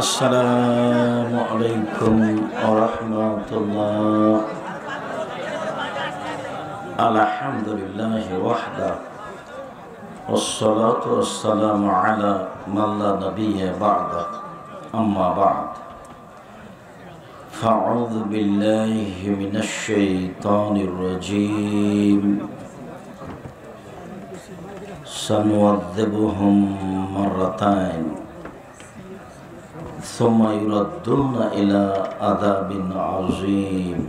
আসসালামু আলাইকুম ওয়া রাহমাতুল্লাহ। আলহামদুলিল্লাহি ওয়াহদা ওয়াসসালাতু ওয়াসসালামু আলা মান লা নাবিয়্যা বা'দা, আম্মা বা'দ। ফাআউযু বিল্লাহি মিনাশ শাইতানির রাজীম। সানু'আযিবুহুম মাররাতাইন সুম্মা ইউরাদ্দুনা ইলা আযাবিন আযীম।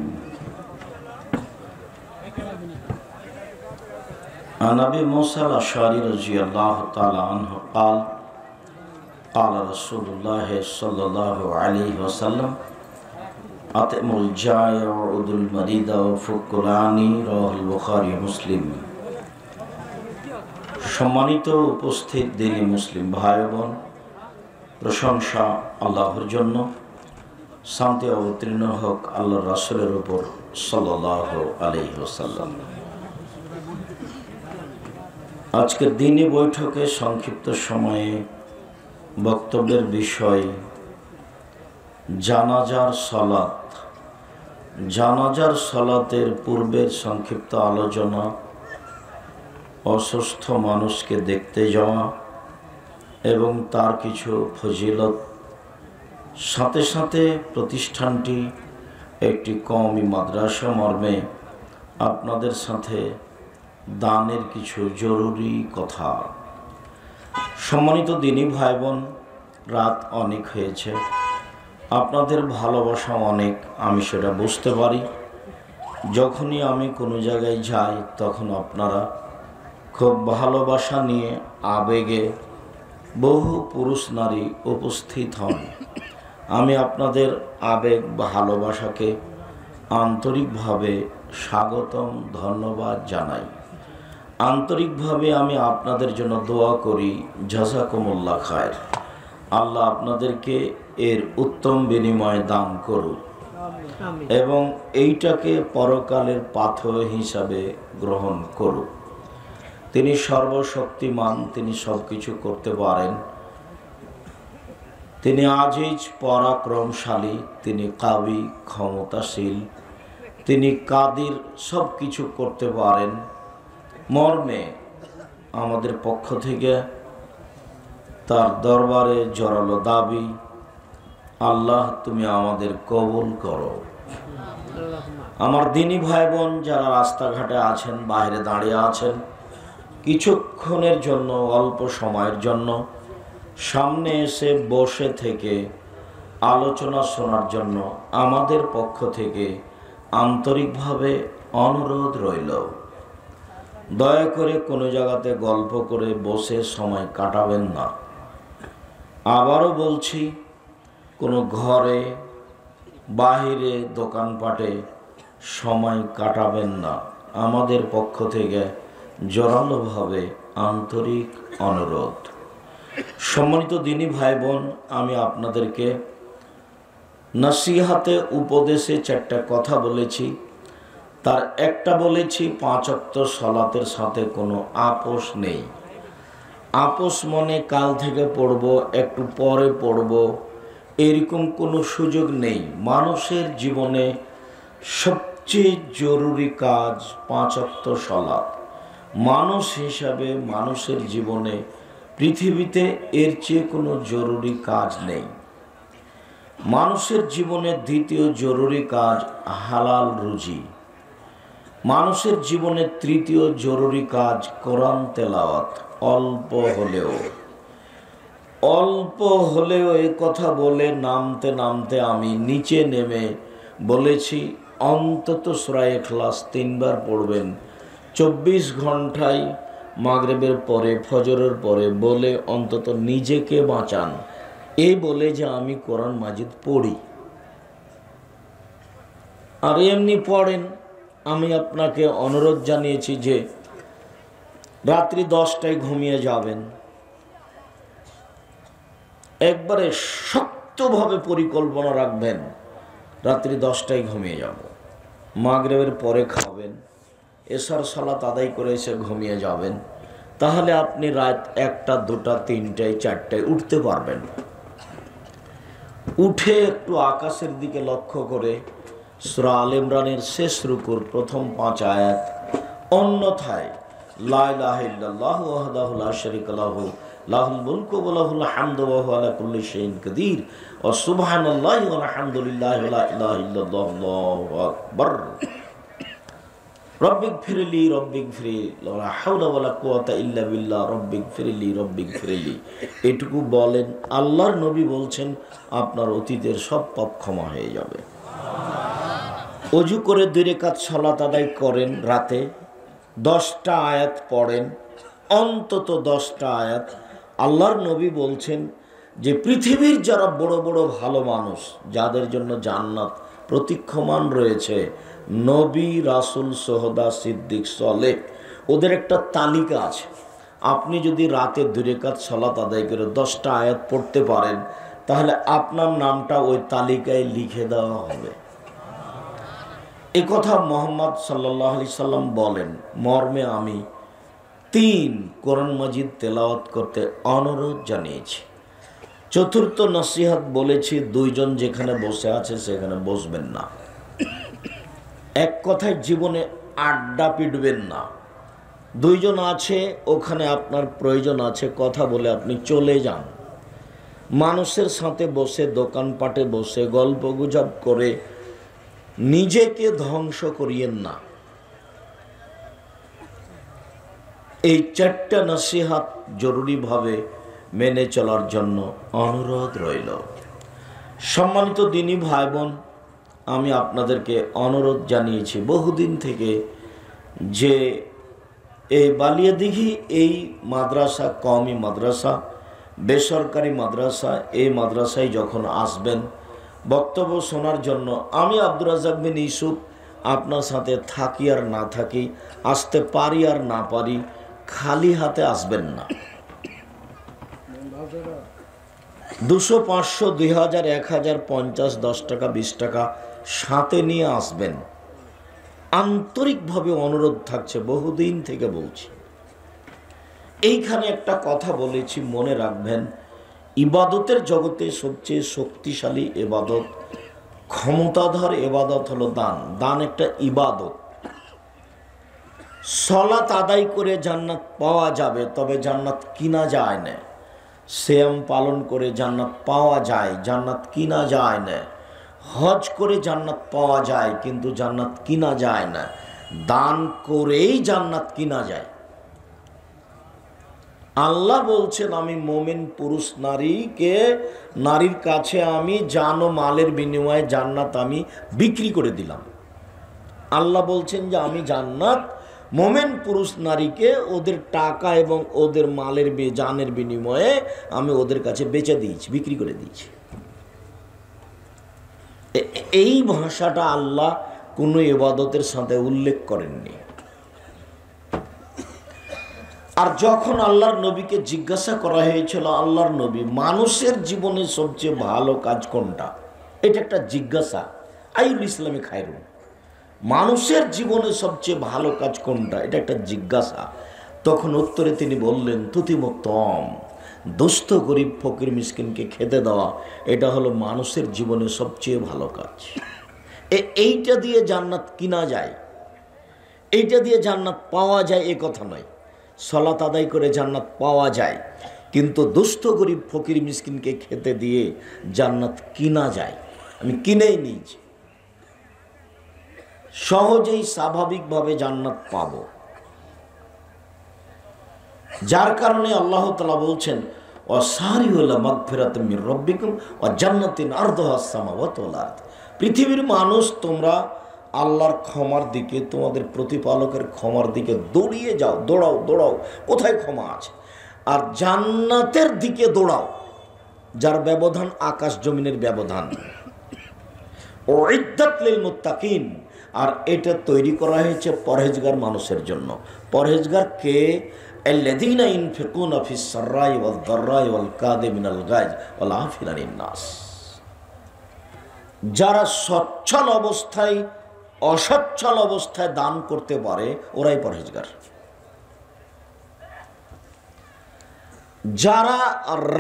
عن أبي موسى الأشعري رضي الله تعالى عنه قال قال رسول الله صلى الله عليه وسلم أطعموا الجائع وعودوا المريض وفكوا العاني رواه البخاري ومسلم। সম্মানিত উপস্থিত দিনী মুসলিম ভাই বোন, প্রশংসা আল্লাহর জন্য, শান্তি অবতীর্ণ হোক আল্লাহর রাসূলের উপর সাল্লাল্লাহু আলাইহি ওয়াসাল্লাম। আজকের দিনী বৈঠকে সংক্ষিপ্ত সময়ে বক্তব্যের বিষয় জানাজার সালাত। জানাজার সালাতের পূর্বের সংক্ষিপ্ত আলোচনা, অসুস্থ মানুষকে দেখতে যাওয়া এবং তার কিছু ফজিলত, সাথে সাথে প্রতিষ্ঠানটি একটি কওমি মাদ্রাসা মর্মে আপনাদের সাথে দানের কিছু জরুরি কথা। সম্মানিত দিনী ভাই বোন, রাত অনেক হয়েছে, আপনাদের ভালোবাসা অনেক, আমি সেটা বুঝতে পারি। যখনই আমি কোনো জায়গায় যাই তখন আপনারা খুব ভালোবাসা নিয়ে আবেগে বহু পুরুষ নারী উপস্থিত হন। আমি আপনাদের আবেগ ভালোবাসাকে আন্তরিকভাবে স্বাগতম, ধন্যবাদ জানাই। আন্তরিকভাবে আমি আপনাদের জন্য দোয়া করি, জাযাকুমুল্লাহ খায়র। আল্লাহ আপনাদেরকে এর উত্তম বিনিময় দান করুক এবং এইটাকে পরকালের পাথর হিসাবে গ্রহণ করুক। তিনি সর্বশক্তিমান, তিনি সব কিছু করতে পারেন, তিনি আজিজ পরাক্রমশালী, তিনি কাবি ক্ষমতাশীল, তিনি কাদির, সব কিছু করতে পারেন। মর্মে আমাদের পক্ষ থেকে তার দরবারে জোরালো দাবি, আল্লাহ তুমি আমাদের কবুল করো। আমার দিনী ভাই বোন যারা রাস্তাঘাটে আছেন, বাইরে দাঁড়িয়ে আছেন, কিছুক্ষণের জন্য, অল্প সময়ের জন্য সামনে এসে বসে থেকে আলোচনা শোনার জন্য আমাদের পক্ষ থেকে আন্তরিকভাবে অনুরোধ রইল। দয়া করে কোনো জায়গাতে গল্প করে বসে সময় কাটাবেন না। আবারও বলছি, কোনো ঘরে, বাহিরে, দোকানপাটে সময় কাটাবেন না। আমাদের পক্ষ থেকে জোরালোভাবে আন্তরিক অনুরোধ। সম্মানিত দিনী ভাই বোন, আমি আপনাদেরকে নসিহাতে উপদেশে 4টা কথা বলেছি। তার একটা বলেছি 5 ওয়াক্ত সালাতের সাথে কোনো আপোষ নেই। আপোষ মনে কাল থেকে পড়ব, একটু পরে পড়ব, এরকম কোনো সুযোগ নেই। মানুষের জীবনে সবচেয়ে জরুরি কাজ 5 ওয়াক্ত সালাত। মানুষ হিসাবে মানুষের জীবনে পৃথিবীতে এর চেয়ে কোনো জরুরি কাজ নেই। মানুষের জীবনে দ্বিতীয় জরুরি কাজ হালাল রুজি। মানুষের জীবনে তৃতীয় জরুরি কাজ কোরআন তেলাওয়াত। অল্প হলেও এই কথা বলে নামতে নামতে আমি নিচে নেমে বলেছি, অন্তত সূরা ইখলাস 3 বার পড়বেন 24 ঘন্টায়, মাগরিবের পরে, ফজরের পরে, বলে অন্তত নিজেকে বাঁচান। এই বলে যে আমি কোরআন মাজিদ পড়ি, আর এমনি পড়েন। আমি আপনাকে অনুরোধ জানিয়েছি যে রাত্রি 10টায় ঘুমিয়ে যাবেন। একবারে শক্তভাবে পরিকল্পনা রাখবেন, রাত্রি 10টায় ঘুমিয়ে যাব। মাগরিবের পরে খাবেন, এশার সালাত আদায় করে এসে ঘুমিয়ে যাবেন। তাহলে আপনি রাত 1টা, 2টা, 3টায়, 4টায় উঠতে পারবেন। উঠে একটু আকাশের দিকে লক্ষ্য করে সূরা আল ইমরানের শেষ রুকুর প্রথম 5 আয়াত, অন্যথায় লা ইলাহা ইল্লাল্লাহু ওয়াহদাহু লা শারীকা লাহু লাহুল মুলকু ওয়া লাহুল হামদু ওয়া হুয়া আলা কুল্লি শাইইন কাদির ওয়া সুবহানাল্লাহি ওয়া আলহামদুলিল্লাহি ওয়া লা ইলাহা ইল্লাল্লাহু আল্লাহু আকবার। রব্বিক ফিরলি রব্বিক ফিরি লা হাওলা ওয়ালা কুওয়াতা ইল্লা বিল্লাহ রব্বিক ফিরলি। এটুকু বলেন, আল্লাহর নবী বলছেন আপনার অতীতের সব পাপ ক্ষমা হয়ে যাবে। অজু করে 2 রাকাত সালাত আদায় করেন, রাতে 10টা আয়াত পড়েন, অন্তত 10টা আয়াত। আল্লাহর নবী বলছেন যে পৃথিবীর যারা বড় বড় ভালো মানুষ, যাদের জন্য জান্নাত প্রতীক্ষমান রয়েছে, নবী, রাসূল, সোহদা, সিদ্দিক, সালেহ, ওদের একটা তালিকা আছে। আপনি যদি রাতে 2 রাকাত সালাত আদায় করে 10টা আয়াত পড়তে পারেন, তাহলে আপনার নামটা ওই তালিকায় লিখে দেওয়া হবে। এ কথা মুহাম্মদ সাল্লাল্লাহু আলাইহি সাল্লাম বলেন, মর্মে আমি 3 কোরআন মাজিদ তেলাওয়াত করতে অনুরোধ জানিয়েছি। চতুর্থ নসিহত বলেছি, 2 জন যেখানে বসে আছে সেখানে বসবেন না। এক কথায় জীবনে আড্ডা পিটবেন না। 2 জন আছে, ওখানে আপনার প্রয়োজন আছে, কথা বলে আপনি চলে যান। মানুষের সাথে বসে, দোকানপাটে বসে গল্প গুজব করে নিজেকে ধ্বংস করিয়েন না। এই 4টা নসিহত জরুরিভাবে মেনে চলার জন্য অনুরোধ রইল। সম্মানিত দিনী ভাই বোন, আমি আপনাদেরকে অনুরোধ জানিয়েছি বহুদিন থেকে যে এই বালিয়াদিঘি এই মাদ্রাসা, কওমি মাদ্রাসা, বেসরকারি মাদ্রাসা, এই মাদ্রাসায় যখন আসবেন বক্তব্য শোনার জন্য, আমি আব্দুর রাজ্জাক বিন ইউসুফ আপনার সাথে থাকি আর না থাকি, আসতে পারি আর না পারি, খালি হাতে আসবেন না। 200, 500, 2000, 1000, 50, 10 টাকা, 20 টাকা সাথে নিয়ে আসবেন। আন্তরিকভাবে অনুরোধ থাকছে, বহুদিন থেকে বলছি। এইখানে একটা কথা বলেছি, মনে রাখবেন, ইবাদতের জগতে সবচেয়ে শক্তিশালী ইবাদত, ক্ষমতাধর ইবাদত হলো দান। দান একটা ইবাদত। সালাত আদায় করে জান্নাত পাওয়া যাবে, তবে জান্নাত কিনা যায় না। সিয়াম পালন করে জান্নাত পাওয়া যায়, জান্নাত কিনা যায় না। হজ করে জান্নাত পাওয়া যায়, কিন্তু জান্নাত কিনা যায় না। দান করেই জান্নাত কিনা যায়। আল্লাহ বলছেন, আমি মুমিন পুরুষ নারীর কাছে আমি জান ও মালের বিনিময়ে জান্নাত আমি বিক্রি করে দিলাম। আল্লাহ বলছেন যে আমি জান্নাত মুমিন পুরুষ নারীকে ওদের টাকা এবং ওদের মালের জানের বিনিময়ে আমি ওদের কাছে বেচে দিয়েছি, বিক্রি করে দিয়েছি। এই ভাষাটা আল্লাহ কোনো ইবাদতের সাথে উল্লেখ করেননি। আর যখন আল্লাহর নবীকে জিজ্ঞাসা করা হয়েছিল, আল্লাহর নবী, মানুষের জীবনে সবচেয়ে ভালো কাজ কোনটা, এটা একটা জিজ্ঞাসা। আইউল ইসলামে খায়রুন, মানুষের জীবনে সবচেয়ে ভালো কাজ কোনটা, এটা একটা জিজ্ঞাসা। তখন উত্তরে তিনি বললেন, তুতিমুত্তম, দুস্থ গরিব ফকির মিসকিনকে খেতে দেওয়া, এটা হলো মানুষের জীবনে সবচেয়ে ভালো কাজ। এইটা দিয়ে জান্নাত কিনা যায়, এইটা দিয়ে জান্নাত পাওয়া যায় এ কথা নয়। সালাত আদায় করে জান্নাত পাওয়া যায়, কিন্তু দুস্থ গরিব ফকির মিসকিনকে খেতে দিয়ে জান্নাত কিনা যায়। আমি কিনেই নিয়েছি, সহজেই স্বাভাবিকভাবে জান্নাত পাব। যার কারণে আল্লাহ তাআলা বলছেন, ওয়াসারিউ ইলা মাগফিরাতিন মির রাব্বিকুম ওয়া জান্নাতিন আরদুহাস সামাওয়াতু ওয়াল আরদ। পৃথিবীর মানুষ, তোমরা আল্লাহর ক্ষমার দিকে, তোমাদের প্রতিপালকের ক্ষমার দিকে দৌড়িয়ে যাও, দৌড়াও। কোথায় ক্ষমা আছে? আর জান্নাতের দিকে দৌড়াও, যার ব্যবধান আকাশ জমিনের ব্যবধান। উইদ্দাত লিল মুত্তাকিন, আর এটা তৈরি করা হয়েছে পরহেজগার মানুষের জন্য। পরহেজগার কে? আল্লাযীনা ইনফিকুনা ফিস সাররাই ওয়াদ দাররাই ওয়াল কাযিমিনাল গায়জ ওয়াল আফিনা আনিন নাস। যারা সচ্ছল অবস্থায় অসচ্ছল অবস্থায় দান করতে পারে, ওরাই পরহেজগার। যারা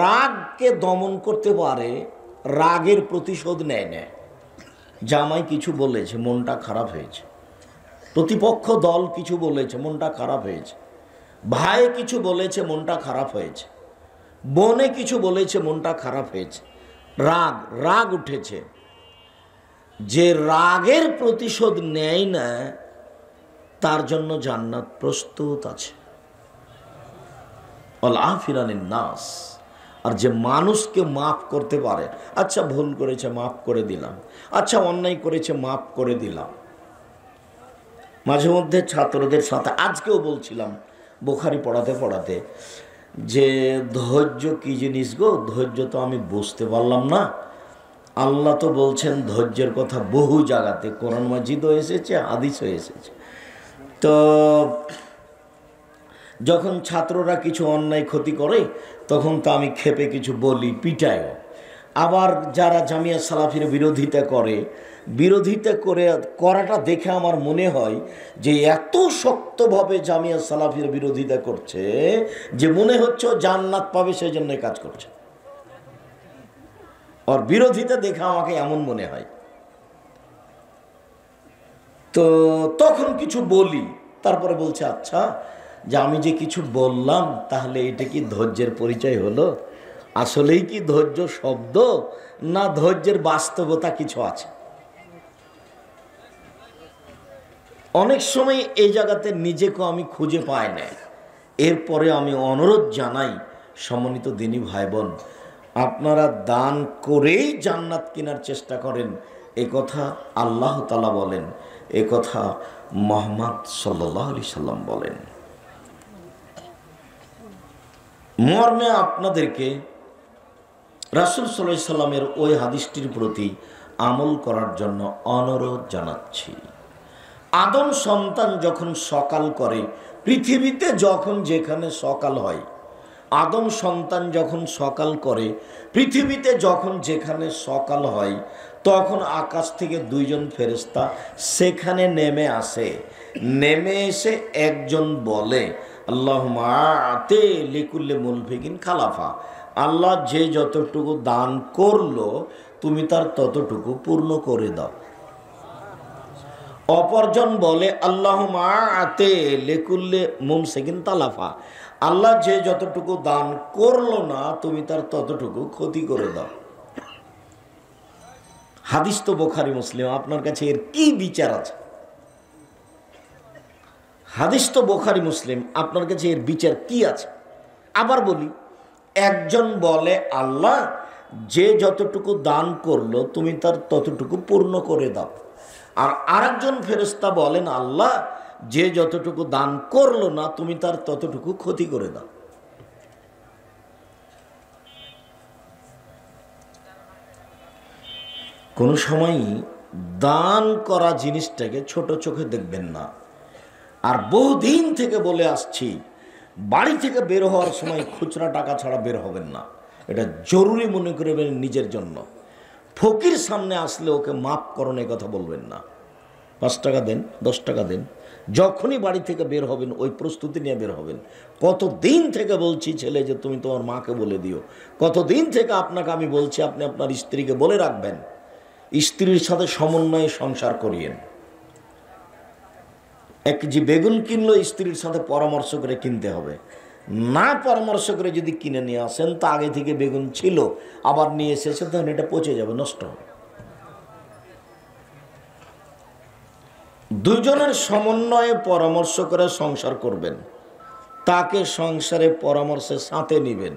রাগকে দমন করতে পারে, রাগের প্রতিশোধ নেয় না। জামাই কিছু বলেছে, মনটা খারাপ হয়েছে, প্রতিপক্ষ দল কিছু বলেছে, মনটা খারাপ হয়েছে, ভাই কিছু বলেছে, মনটা খারাপ হয়েছে, বোনে কিছু বলেছে, মনটা খারাপ হয়েছে, রাগ রাগ উঠেছে। যে রাগের প্রতিশোধ নেয় না তার জন্য জান্নাত প্রস্তুত আছে। নাস, আর যে মানুষকে মাফ করতে পারে, আচ্ছা ভুল করেছে মাফ করে দিলাম, আচ্ছা অন্যায় করেছে মাফ করে দিলাম। মাঝে মধ্যে ছাত্রদের সাথে আজকেও বলছিলাম বুখারী পড়াতে পড়াতে যে ধৈর্য কি জিনিস গো, ধৈর্য তো আমি বুঝতে পারলাম না। আল্লাহ তো বলছেন ধৈর্যের কথা বহু জায়গাতে, কোরআন মাজিদও এসেছে, হাদিসও এসেছে। তো যখন ছাত্ররা কিছু অন্যায় ক্ষতি করে তখন তো আমি ক্ষেপে কিছু বলি, পিটাইও। আবার যারা জামিয়া সালাফির বিরোধিতা করাটা দেখে আমার মনে হয় যে এত শক্তভাবে জামিয়া সালাফির বিরোধিতা করছে যে মনে হচ্ছে ও জান্নাত পাবে, সেই জন্য কাজ করছে। ওর বিরোধিতা দেখে আমাকে এমন মনে হয়। তো তখন কিছু বলি, তারপরে বলছে আচ্ছা যে আমি যে কিছু বললাম তাহলে এটা কি ধৈর্যের পরিচয় হলো? আসলেই কি ধৈর্য শব্দ, না ধৈর্যের বাস্তবতা কিছু আছে? অনেক সময় এই জায়গাতে নিজেকে আমি খুঁজে পাই না। এরপরে আমি অনুরোধ জানাই সম্মানিত দিনী ভাই বোন, আপনারা দান করেই জান্নাত কেনার চেষ্টা করেন, এ কথা আল্লাহ তাআলা বলেন, এ কথা মুহাম্মদ সাল্লাল্লাহু আলাইহি সাল্লাম বলেন। মর্মে আপনাদেরকে রাসূল সাল্লাল্লাহু আলাইহি সাল্লামের ওই হাদিসটির প্রতি আমল করার জন্য অনুরোধ জানাচ্ছি। আদম সন্তান যখন সকাল করে, পৃথিবীতে যখন যেখানে সকাল হয়, আদম সন্তান যখন সকাল করে, পৃথিবীতে যখন যেখানে সকাল হয়, তখন আকাশ থেকে দুইজন ফেরেশতা সেখানে নেমে আসে। নেমে এসে একজন বলে আল্লাহুম্মা আতি লিকুল্লি মুনফিকিন খালাফা, আল্লাহ যে যতটুকু দান করলো তুমি তার ততটুকু পূর্ণ করে দাও। অপরজন বলে আল্লাহুম্মা আতি লিকুল্লি মুমসিকিন তালাফা, আল্লাহ যে যতটুকু দান করলো না তুমি তার ততটুকু ক্ষতি করে দাও। হাদিস তো বুখারী মুসলিম, আপনার কাছে এর কি বিচার আছে? হাদিস তো বুখারী মুসলিম, আপনার কাছে এর বিচার কি আছে? আবার বলি, একজন বলে আল্লাহ যে যতটুকু দান করলো তুমি তার ততটুকু পূর্ণ করে দাও, আর আরেকজন ফেরেশতা বলেন আল্লাহ যে যতটুকু দান করলো না তুমি তার ততটুকু ক্ষতি করে দাও। কোনো সময়ই দান করা জিনিসটাকে ছোট চোখে দেখবেন না। আর বহুদিন থেকে বলে আসছি, বাড়ি থেকে বের হওয়ার সময় খুচরা টাকা ছাড়া বের হবেন না, এটা জরুরি মনে করবেন নিজের জন্য। ফকির সামনে আসলে ওকে মাফ করুন এই কথা বলবেন না, 5 টাকা দেন, 10 টাকা দেন। যখনই বাড়ি থেকে বের হবেন ওই প্রস্তুতি নিয়ে বের হবেন। কতদিন থেকে বলছি ছেলে যে তুমি তোমার মাকে বলে দিও, কতদিন থেকে আপনাকে আমি বলছি আপনি আপনার স্ত্রীকে বলে রাখবেন, স্ত্রীর সাথে সমন্বয়ে সংসার করিয়েন। 1 কেজি বেগুন কিনলো, স্ত্রীর সাথে পরামর্শ করে কিনতে হবে। না পরামর্শ করে যদি কিনে নিয়ে আসেন তা আগে থেকে বেগুন ছিল, আবার নিয়ে এসেছে, তখন এটা পচে যাবে, নষ্ট হবে। দুজনের সমন্বয়ে পরামর্শ করে সংসার করবেন, তাকে সংসারে পরামর্শের সাথে নিবেন।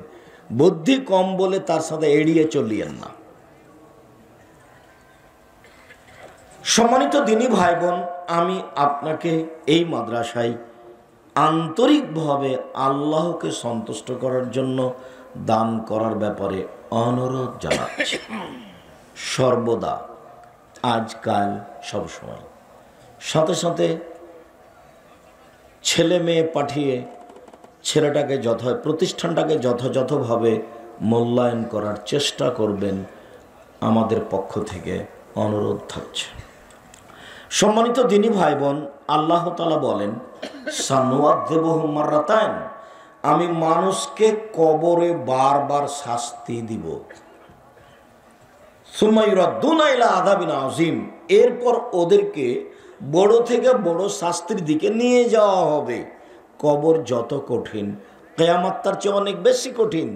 বুদ্ধি কম বলে তার সাথে এড়িয়ে চলিয়েন না। সম্মানিত দিনী ভাই বোন, আমি আপনাকে এই মাদ্রাসায় আন্তরিকভাবে আল্লাহকে সন্তুষ্ট করার জন্য দান করার ব্যাপারে অনুরোধ জানাচ্ছি। সর্বদা, আজকাল, সবসময়। সাথে সাথে ছেলে মেয়ে পাঠিয়ে ছেলেটাকে প্রতিষ্ঠানটাকে যথাযথভাবে মূল্যায়ন করার চেষ্টা করবেন, আমাদের পক্ষ থেকে অনুরোধ থাকছে। সম্মানিত দিনী ভাই বোন, আল্লাহ তাআলা বলেন সানুআযিবুহুম মাররাতাইন, আমি মানুষকে কবরে বারবার শাস্তি দিব। সুম্মা ইউরাদ্দুনা ইলা আযাবিন আযীম, এরপর ওদেরকে বড় থেকে বড় শাস্তির দিকে নিয়ে যাওয়া হবে। কবর যত কঠিন, কিয়ামত তার চেয়ে অনেক বেশি কঠিন।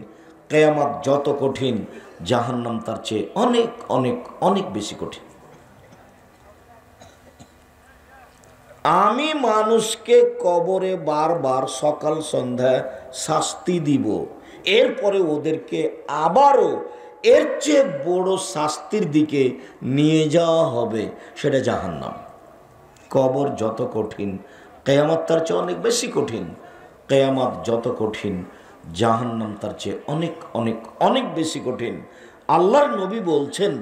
কিয়ামত যত কঠিন, জাহান্নাম তার চেয়ে অনেক অনেক অনেক বেশি কঠিন। আমি মানুষকে কবরে বারবার সকাল সন্ধ্যা শাস্তি দিব, এরপরে ওদেরকে আবারও এর চেয়ে বড় শাস্তির দিকে নিয়ে যাওয়া হবে, সেটা জাহান্নাম। কবর যত কঠিন, কিয়ামত তার চেয়ে অনেক বেশি কঠিন। কিয়ামত যত কঠিন, জাহান্নাম তার চেয়ে অনেক অনেক অনেক বেশি কঠিন। আল্লাহর নবী বলছেন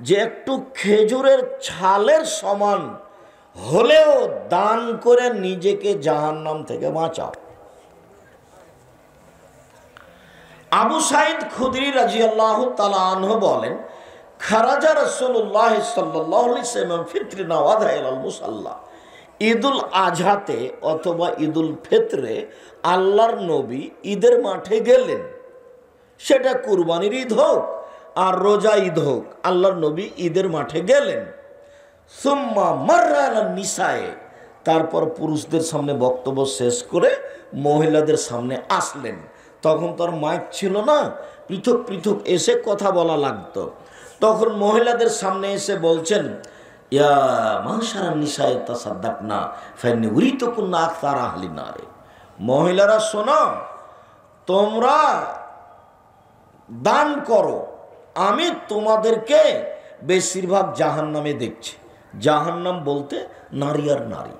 যে একটু খেজুরের ছালের সমান হলেও দান করে নিজেকে জাহান্নাম থেকে বাঁচাও। আবু সাঈদ খুদরি রাদিয়াল্লাহু তাআলা আনহু বলেন, খারাজা রাসূলুল্লাহ সাল্লাল্লাহু আলাইহি ওয়াসাল্লাম ফিতরিনা ওয়া ইলাল মুসাল্লা। ঈদুল আজহাতে অথবা ঈদুল ফিতরে আল্লাহর নবী ঈদের মাঠে গেলেন, সেটা কুরবানির ঈদ হোক আর রোজা ঈদ হোক, আল্লাহর নবী ঈদের মাঠে গেলেন। সুম্মা মাররা আলান নিসায়ে, তারপর পুরুষদের সামনে বক্তব্য শেষ করে মহিলাদের সামনে আসলেন। তখন তো আর মাইক ছিল না, পৃথক পৃথক এসে কথা বলা লাগতো। তখন মহিলাদের সামনে এসে বলছেন, ইয়া মাশারান নিসায়ে তাসাদ্দাকনা ফাইন্নী উরিতুকুন্না আকসার আহলিন নার। মহিলারা শোনো, তোমরা দান করো, আমি তোমাদেরকে বেশিরভাগ জাহান্নামে দেখছি। জাহান্নাম বলতে নারী আর নারী,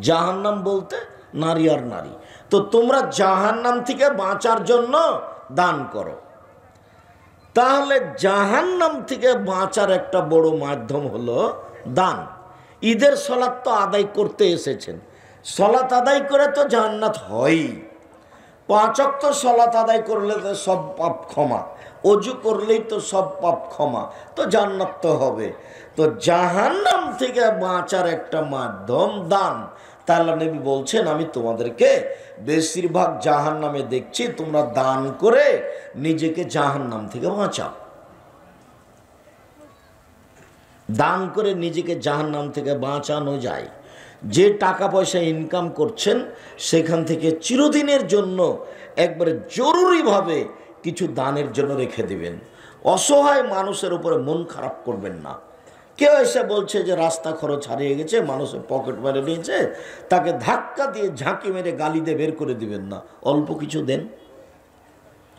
জাহান্নাম বলতে নারী আর নারী। তো তোমরা জাহান্নাম থেকে বাঁচার জন্য দান করো। তাহলে জাহান্নাম থেকে বাঁচার একটা বড় মাধ্যম হলো দান। ঈদের সলাত তো আদায় করতে এসেছেন, সলাত আদায় করে তো জান্নাত হয়। 5 ওয়াক্ত সলাত আদায় করলে তো সব পাপ ক্ষমা, অজু করলেই তো সব পাপ ক্ষমা, তো জান্নাত তো হবে। তো জাহান্নাম থেকে বাঁচার একটা মাধ্যম দান। তাহলে নবী বলছেন, আমি তোমাদেরকে বেশিরভাগ জাহান্নামে দেখছি, তোমরা দান করে নিজেকে জাহান্নাম থেকে বাঁচাও। দান করে নিজেকে জাহান্নাম থেকে বাঁচানো যায়। যে টাকা পয়সা ইনকাম করছেন সেখান থেকে চিরদিনের জন্য একবারে জরুরিভাবে কিছু দানের জন্য রেখে দিবেন। অসহায় মানুষের উপরে মন খারাপ করবেন না। কেউ এসে বলছে যে রাস্তা খরচ হারিয়ে গেছে, মানুষের পকেট মেরে নিয়েছে, তাকে ধাক্কা দিয়ে ঝাঁকি মেরে গালি দিয়ে বের করে দিবেন না, অল্প কিছু দেন।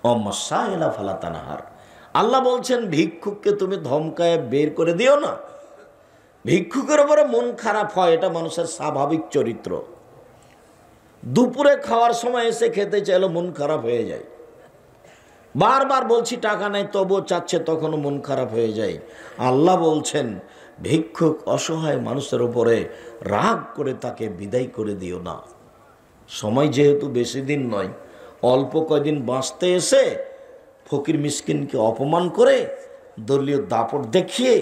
অমাশাইলা ফালা তানহার। আল্লাহ বলছেন, ভিক্ষুককে তুমি ধমকায় বের করে দিও না। ভিক্ষুকের উপরে মন খারাপ হয়, এটা মানুষের স্বাভাবিক চরিত্র। দুপুরে খাওয়ার সময় এসে খেতে চাইলে মন খারাপ হয়ে যায়। বারবার বলছি টাকা নেই, তবুও চাচ্ছে, তখনও মন খারাপ হয়ে যায়। আল্লাহ বলছেন, ভিক্ষুক অসহায় মানুষের উপরে রাগ করে তাকে বিদায় করে দিও না। সময় যেহেতু বেশি দিন নয়, অল্প কয়দিন বাঁচতে এসে ফকির মিসকিনকে অপমান করে, দলীয় দাপট দেখিয়ে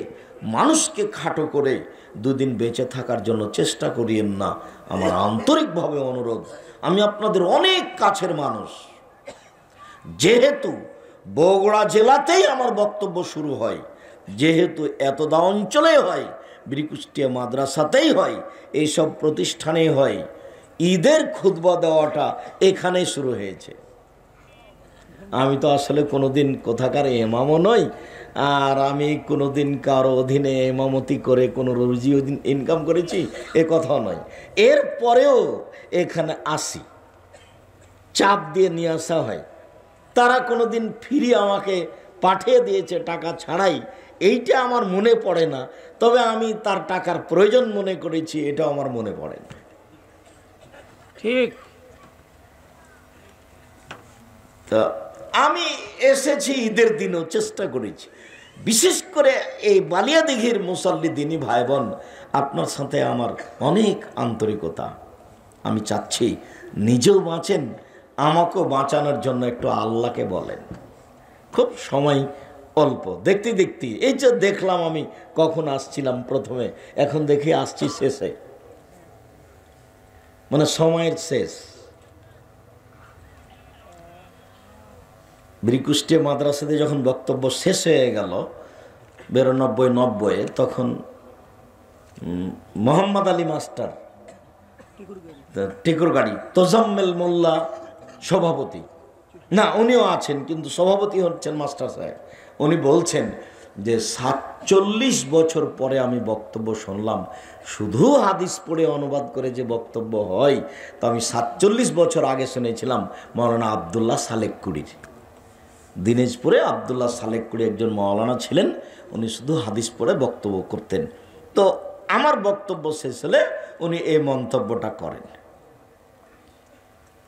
মানুষকে খাটো করে 2 দিন বেঁচে থাকার জন্য চেষ্টা করিয়েন না। আমার আন্তরিকভাবে অনুরোধ, আমি আপনাদের অনেক কাছের মানুষ। যেহেতু বগুড়া জেলাতেই আমার বক্তব্য শুরু হয়, যেহেতু এতদা অঞ্চলে হয়, বীরকুষ্টিয়া মাদ্রাসাতেই হয়, এইসব প্রতিষ্ঠানেই হয়, ঈদের খুতবা দেওয়াটা এখানেই শুরু হয়েছে। আমি তো আসলে কোনোদিন কোথাকার ইমামও নই, আর আমি কোনোদিন কারো অধীনে ইমামতি করে কোনো রুজি ইনকাম করেছি এ কথাও নয়। এরপরেও এখানে আসি, চাপ দিয়ে নিয়ে আসা হয়। তারা কোনোদিন ফিরিয়ে আমাকে পাঠিয়ে দিয়েছে টাকা ছাড়াই, এইটা আমার মনে পড়ে না। তবে আমি তার টাকার প্রয়োজন মনে করেছি, এটা আমার মনে পড়ে না। ঠিক। তা আমি এসেছি ঈদের দিনও চেষ্টা করেছি, বিশেষ করে এই বালিয়াদিঘির মুসল্লি দিনী ভাই বোন, আপনার সাথে আমার অনেক আন্তরিকতা। আমি চাচ্ছি নিজেও বাঁচেন, আমাকেও বাঁচানোর জন্য একটু আল্লাহকে বলেন। খুব সময় অল্প, দেখতে দেখতে এই যে দেখলাম আমি কখন আসছিলাম প্রথমে, এখন দেখি আসছি শেষে, মানে সময়ের শেষ। বীরকুষ্টিয়া মাদ্রাসাতে যখন বক্তব্য শেষ হয়ে গেল, 92-90 তখন মোহাম্মদ আলী মাস্টার টেকুরগাড়ি, তোজাম্মেল মোল্লা সভাপতি, না উনিও আছেন কিন্তু সভাপতি হচ্ছেন মাস্টার সাহেব। উনি বলছেন যে 47 বছর পরে আমি বক্তব্য শুনলাম, শুধু হাদিস পড়ে অনুবাদ করে যে বক্তব্য হয় তা আমি 47 বছর আগে শুনেছিলাম মৌলানা আবদুল্লাহ সালেককুড়ির। দিনাজপুরে আবদুল্লাহ সালেককুড়ি একজন মৌলানা ছিলেন, উনি শুধু হাদিস পড়ে বক্তব্য করতেন। তো আমার বক্তব্য শেষ হলে উনি এই মন্তব্যটা করেন।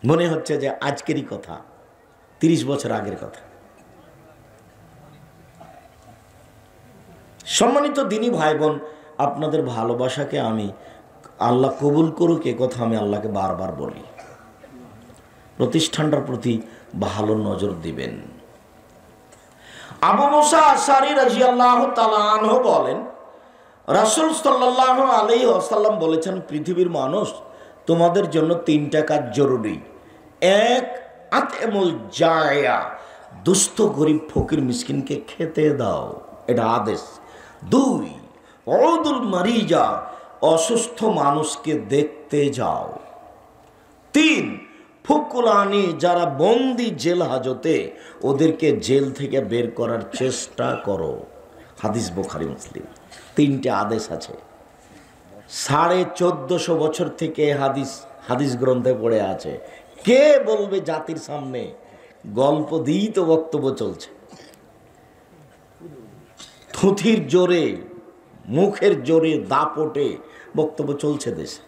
মনে হচ্ছে যে আজকেরই কথা, 30 বছর আগের কথা। সম্মানিত দিনী ভাই বোন, আপনাদের ভালোবাসাকে আমি আল্লাহ কবুল করুক এ কথা আমি আল্লাহকে বারবার বলি। প্রতিষ্ঠানটার প্রতি ভালো নজর দিবেন। আবু মুসা আশআরী রাদিয়াল্লাহু তাআলা আনহু বলেন, রাসূল সাল্লাল্লাহু আলাইহি ওয়াসাল্লাম বলেছেন, পৃথিবীর মানুষ তোমাদের জন্য 3টা কাজ জরুরি। 1, আতএমুল জায়া, দুস্থ গরিব ফকির মিসকিনকে খেতে দাও, এটা আদেশ। 2, উদুল মারিজা, অসুস্থ মানুষকে দেখতে যাও। 3, ফুকুলানি, যারা বন্দি জেল হাজতে ওদেরকে জেল থেকে বের করার চেষ্টা করো। হাদিস বুখারী মুসলিম, 3টে আদেশ আছে। 1450 বছর থেকে হাদিস গ্রন্থে পড়ে আছে। কে বলবে জাতির সামনে? গল্প দিয়েই তো বক্তব্য চলছে, থুথির জোরে, মুখের জোরে, দাপটে বক্তব্য চলছে দেশে।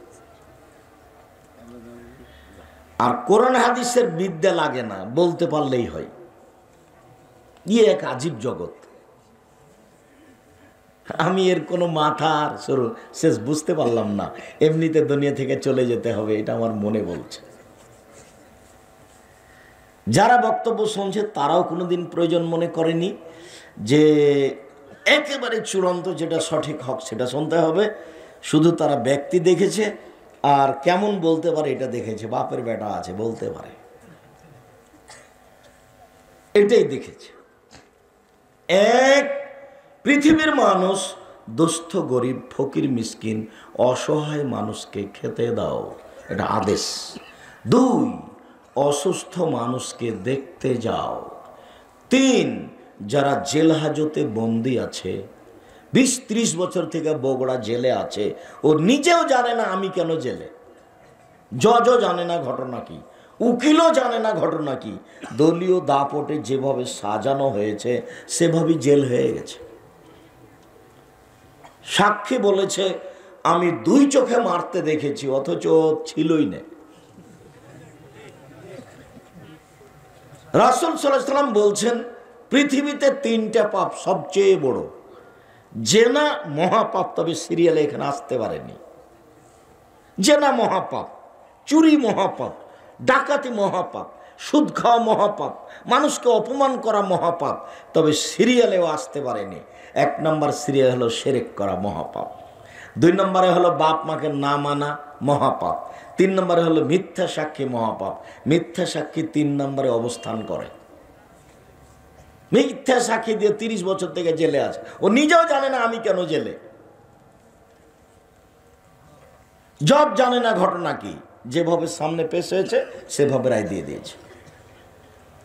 আর কোরআন হাদিসের বিদ্যা লাগে না, বলতে পারলেই হয়। এক আজীব জগৎ। আমি এর কোনো মাথার শেষ বুঝতে পারলাম না। এমনিতে দুনিয়া থেকে চলে যেতে হবে, এটা আমার মনে বলছে। যারা বক্তব্য শুনছে তারাও কোনোদিন প্রয়োজন মনে করেনি যে একেবারে চূড়ান্ত যেটা সঠিক হক সেটা শুনতে হবে। শুধু তারা ব্যক্তি দেখেছে আর কেমন বলতে পারে এটা দেখেছে, বাপের বেটা আছে বলতে পারে, এটাই দেখেছে। পৃথিবীর মানুষ দুস্থ গরিব ফকির মিসকিন অসহায় মানুষকে খেতে দাও, এটা আদেশ। 2, অসুস্থ মানুষকে দেখতে যাও। 3, যারা জেল হাজতে বন্দি আছে, 20-30 বছর থেকে বগুড়া জেলে আছে, ও নিজেও জানে না আমি কেন জেলে, জজও জানে না ঘটনা কি, উকিলও জানে না ঘটনা কি, দলীয় দাপটে যেভাবে সাজানো হয়েছে সেভাবেই জেল হয়ে গেছে। সাক্ষী বলেছে আমি 2 চোখে মারতে দেখেছি, অথচ ছিলই না। রাসূল সাল্লাল্লাহু আলাইহি ওয়াসাল্লাম বলছেন পৃথিবীতে 3টা পাপ সবচেয়ে বড়। জেনা মহাপাপ, তবে সিরিয়ালে এখানে আসতে পারেনি। জেনা মহাপাপ, চুরি মহাপাপ, ডাকাতি মহাপাপ, সুদ খাওয়া মহাপাপ, মানুষকে অপমান করা মহাপাপ, তবে সিরিয়ালেও আসতে পারেনি। 1 নম্বর সিরিয়াল হলো শিরক করা মহাপাপ। 2 নম্বরে হলো বাপ মাকে না মানা মহাপাপ। 3 নম্বরে হলো মিথ্যা সাক্ষী মহাপাপ। মিথ্যা সাক্ষী 3 নম্বরে অবস্থান করে। মিথ্যা সাক্ষী দিয়ে 30 বছর থেকে জেলে আছে, ও নিজেও জানে না আমি কেন জেলে। জজ জানে না ঘটনা কি, যেভাবে সামনে পেশ হয়েছে সেভাবে রায় দিয়ে দিয়েছে।